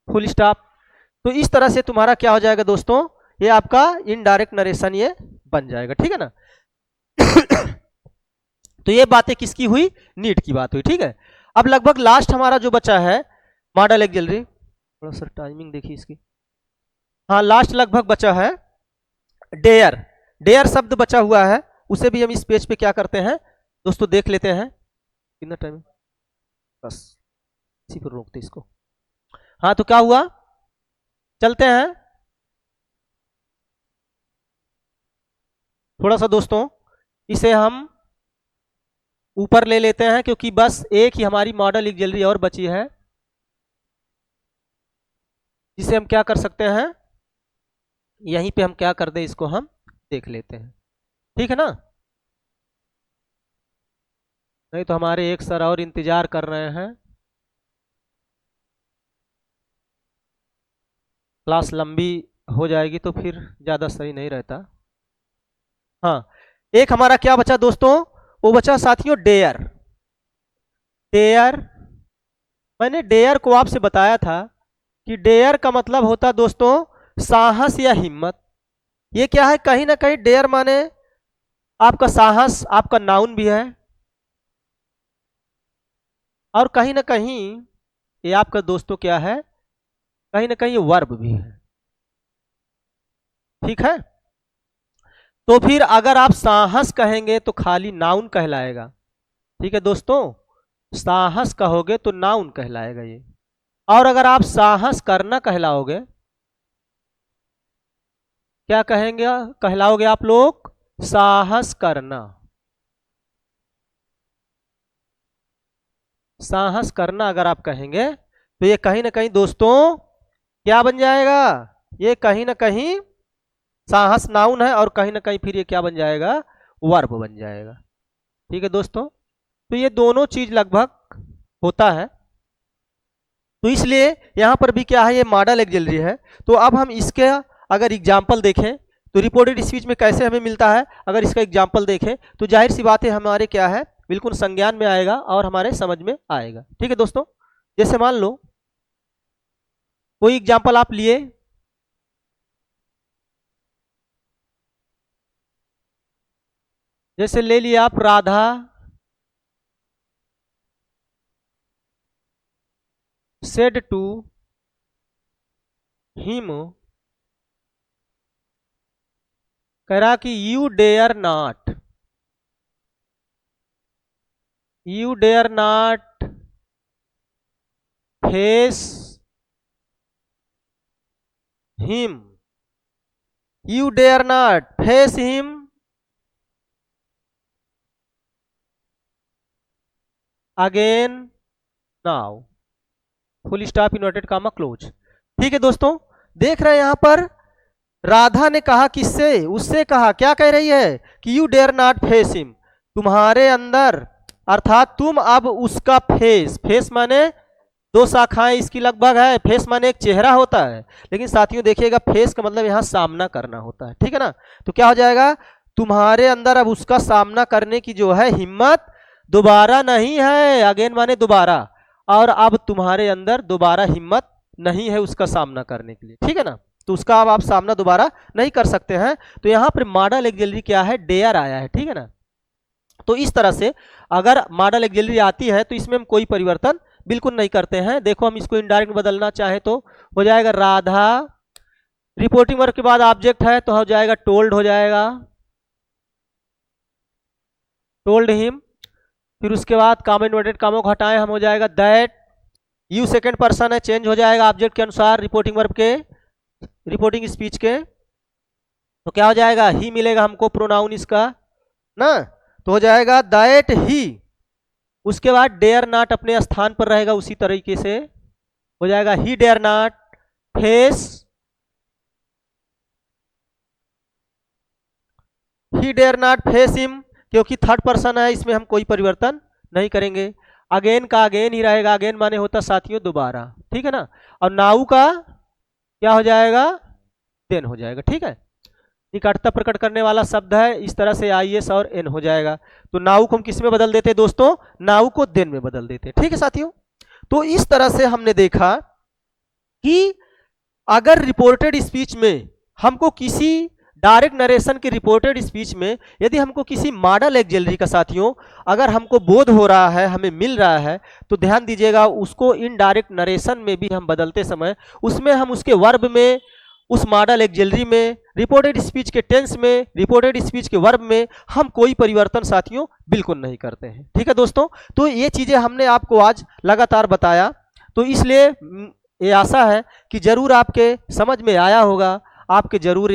फुल स्टॉप। तो इस तरह से तुम्हारा क्या हो जाएगा दोस्तों, ये आपका इनडायरेक्ट नरेशन ये बन जाएगा। ठीक है ना। तो ये बातें किसकी हुई, नीड की बात हुई। ठीक है, अब लगभग लास्ट हमारा जो बचा है मॉडल ऑक्सिलरी, थोड़ा सा टाइमिंग देखिए इसकी, हाँ लास्ट लगभग बचा है डेयर, डेयर शब्द बचा हुआ है, उसे भी हम इस पेज पे क्या करते हैं दोस्तों, देख लेते हैं। कितना टाइम है, बस इसी पर रोकते इसको। हाँ तो क्या हुआ, चलते हैं थोड़ा सा दोस्तों, इसे हम ऊपर ले लेते हैं, क्योंकि बस एक ही हमारी मॉडल ऑक्सिलरी और बची है, जिसे हम क्या कर सकते हैं, यहीं पे हम क्या कर दें, इसको हम देख लेते हैं। ठीक है ना, नहीं तो हमारे एक सर और इंतजार कर रहे हैं, क्लास लंबी हो जाएगी तो फिर ज़्यादा सही नहीं रहता। हाँ, एक हमारा क्या बचा दोस्तों, वो बचा साथियों डेयर। डेयर, मैंने डेयर को आपसे बताया था कि डेयर का मतलब होता है दोस्तों साहस या हिम्मत। ये क्या है, कहीं ना कहीं डेयर माने आपका साहस, आपका नाउन भी है, और कहीं ना कहीं ये आपका दोस्तों क्या है, कहीं ना कहीं ये वर्ब भी है। ठीक है, तो फिर अगर आप साहस कहेंगे तो खाली नाउन कहलाएगा। ठीक है दोस्तों, साहस कहोगे तो नाउन कहलाएगा ये, और अगर आप साहस करना कहलाओगे, क्या कहेंगे, कहलाओगे आप लोग साहस करना, साहस करना अगर आप कहेंगे तो ये कहीं ना कहीं दोस्तों क्या बन जाएगा, ये कहीं ना कहीं साहस नाउन है, और कहीं ना कहीं फिर ये क्या बन जाएगा, वर्ब बन जाएगा। ठीक है दोस्तों, तो ये दोनों चीज लगभग होता है, तो इसलिए यहां पर भी क्या है, ये मॉडल ऑक्सिलरी है। तो अब हम इसके अगर एग्जाम्पल देखें तो रिपोर्टेड स्पीच में कैसे हमें मिलता है, अगर इसका एग्जाम्पल देखें तो जाहिर सी बात है हमारे क्या है, बिल्कुल संज्ञान में आएगा और हमारे समझ में आएगा। ठीक है दोस्तों, जैसे मान लो कोई एग्जाम्पल आप लिए, जैसे ले लिए आप राधा said to him, कह रहा कि you dare not face him, you dare not face him again now, full stop inverted comma close. ठीक है दोस्तों, देख रहे हैं यहां पर राधा ने कहा किससे, उससे कहा, क्या कह रही है कि you dare not face him, तुम्हारे अंदर अर्थात तुम अब उसका फेस, फेस माने दो शाखाएं इसकी लगभग है, फेस माने एक चेहरा होता है, लेकिन साथियों देखिएगा फेस का मतलब यहाँ सामना करना होता है, ठीक है ना। तो क्या हो जाएगा, तुम्हारे अंदर अब उसका सामना करने की जो है हिम्मत दोबारा नहीं है, अगेन माने दोबारा, और अब तुम्हारे अंदर दोबारा हिम्मत नहीं है उसका सामना करने के लिए, ठीक है ना। तो उसका अब आप सामना दोबारा नहीं कर सकते हैं। तो यहाँ पर मॉडल ऑक्सिलरी क्या है, डेयर आया है, ठीक है ना। तो इस तरह से अगर मॉडल ऑक्सिलरी आती है तो इसमें हम कोई परिवर्तन बिल्कुल नहीं करते हैं। देखो हम इसको इनडायरेक्ट बदलना चाहे तो हो जाएगा राधा, रिपोर्टिंग वर्ब के बाद ऑब्जेक्ट है तो हो जाएगा टोल्ड, हो जाएगा टोल्ड हिम। फिर उसके बाद कॉमा इन्वर्टेड कॉमा को हटाएं हम, हो जाएगा दैट। यू सेकंड पर्सन है, चेंज हो जाएगा ऑब्जेक्ट के अनुसार रिपोर्टिंग वर्ब के, रिपोर्टिंग स्पीच के। तो क्या हो जाएगा, ही मिलेगा हमको प्रोनाउन इसका ना, तो हो जाएगा दैट ही। उसके बाद डेयर नॉट अपने स्थान पर रहेगा उसी तरीके से, हो जाएगा he dare not face, he dare not face him, क्योंकि थर्ड पर्सन है इसमें हम कोई परिवर्तन नहीं करेंगे। अगेन का अगेन ही रहेगा, अगेन माने होता साथियों दोबारा, ठीक है ना। और नाउ का क्या हो जाएगा, देन हो जाएगा, ठीक है। निकटता प्रकट करने वाला शब्द है, इस तरह से IS और N हो जाएगा। तो नाउ को हम किस में बदल देते हैं दोस्तों, नाउ को देन में बदल देते हैं, ठीक है साथियों। तो इस तरह से हमने देखा कि अगर रिपोर्टेड स्पीच में हमको किसी डायरेक्ट नरेशन की रिपोर्टेड स्पीच में यदि हमको किसी मॉडल ऑक्सिलरी का साथियों अगर हमको बोध हो रहा है, हमें मिल रहा है, तो ध्यान दीजिएगा उसको इनडायरेक्ट नरेशन में भी हम बदलते समय उसमें हम उसके वर्ब में, उस मॉडल ऑक्सिलरी में, रिपोर्टेड स्पीच के टेंस में, रिपोर्टेड स्पीच के वर्ब में हम कोई परिवर्तन साथियों बिल्कुल नहीं करते हैं, ठीक है दोस्तों। तो ये चीजें हमने आपको आज लगातार बताया, तो इसलिए ये आशा है कि जरूर आपके समझ में आया होगा, आपके जरूर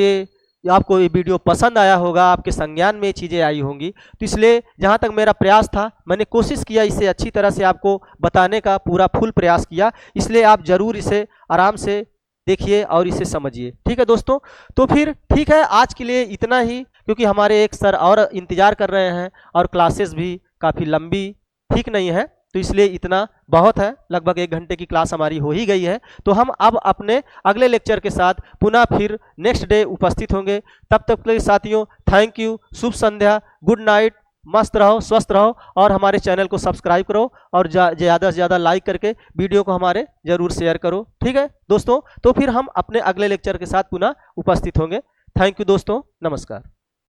आपको ये वीडियो पसंद आया होगा, आपके संज्ञान में ये चीज़ें आई होंगी। तो इसलिए जहाँ तक मेरा प्रयास था मैंने कोशिश किया इसे अच्छी तरह से आपको बताने का, पूरा फुल प्रयास किया, इसलिए आप जरूर इसे आराम से देखिए और इसे समझिए, ठीक है दोस्तों। तो फिर ठीक है, आज के लिए इतना ही, क्योंकि हमारे एक सर और इंतजार कर रहे हैं और क्लासेस भी काफ़ी लंबी ठीक नहीं है, तो इसलिए इतना बहुत है, लगभग 1 घंटे की क्लास हमारी हो ही गई है। तो हम अब अपने अगले लेक्चर के साथ पुनः फिर नेक्स्ट डे उपस्थित होंगे। तब तक के लिए साथियों thank you, Shubh Sandhya, good night, मस्त रहो, स्वस्थ रहो, और हमारे चैनल को सब्सक्राइब करो और ज़्यादा से ज़्यादा लाइक करके वीडियो को हमारे ज़रूर शेयर करो, ठीक है दोस्तों। तो फिर हम अपने अगले लेक्चर के साथ पुनः उपस्थित होंगे। थैंक यू दोस्तों, नमस्कार।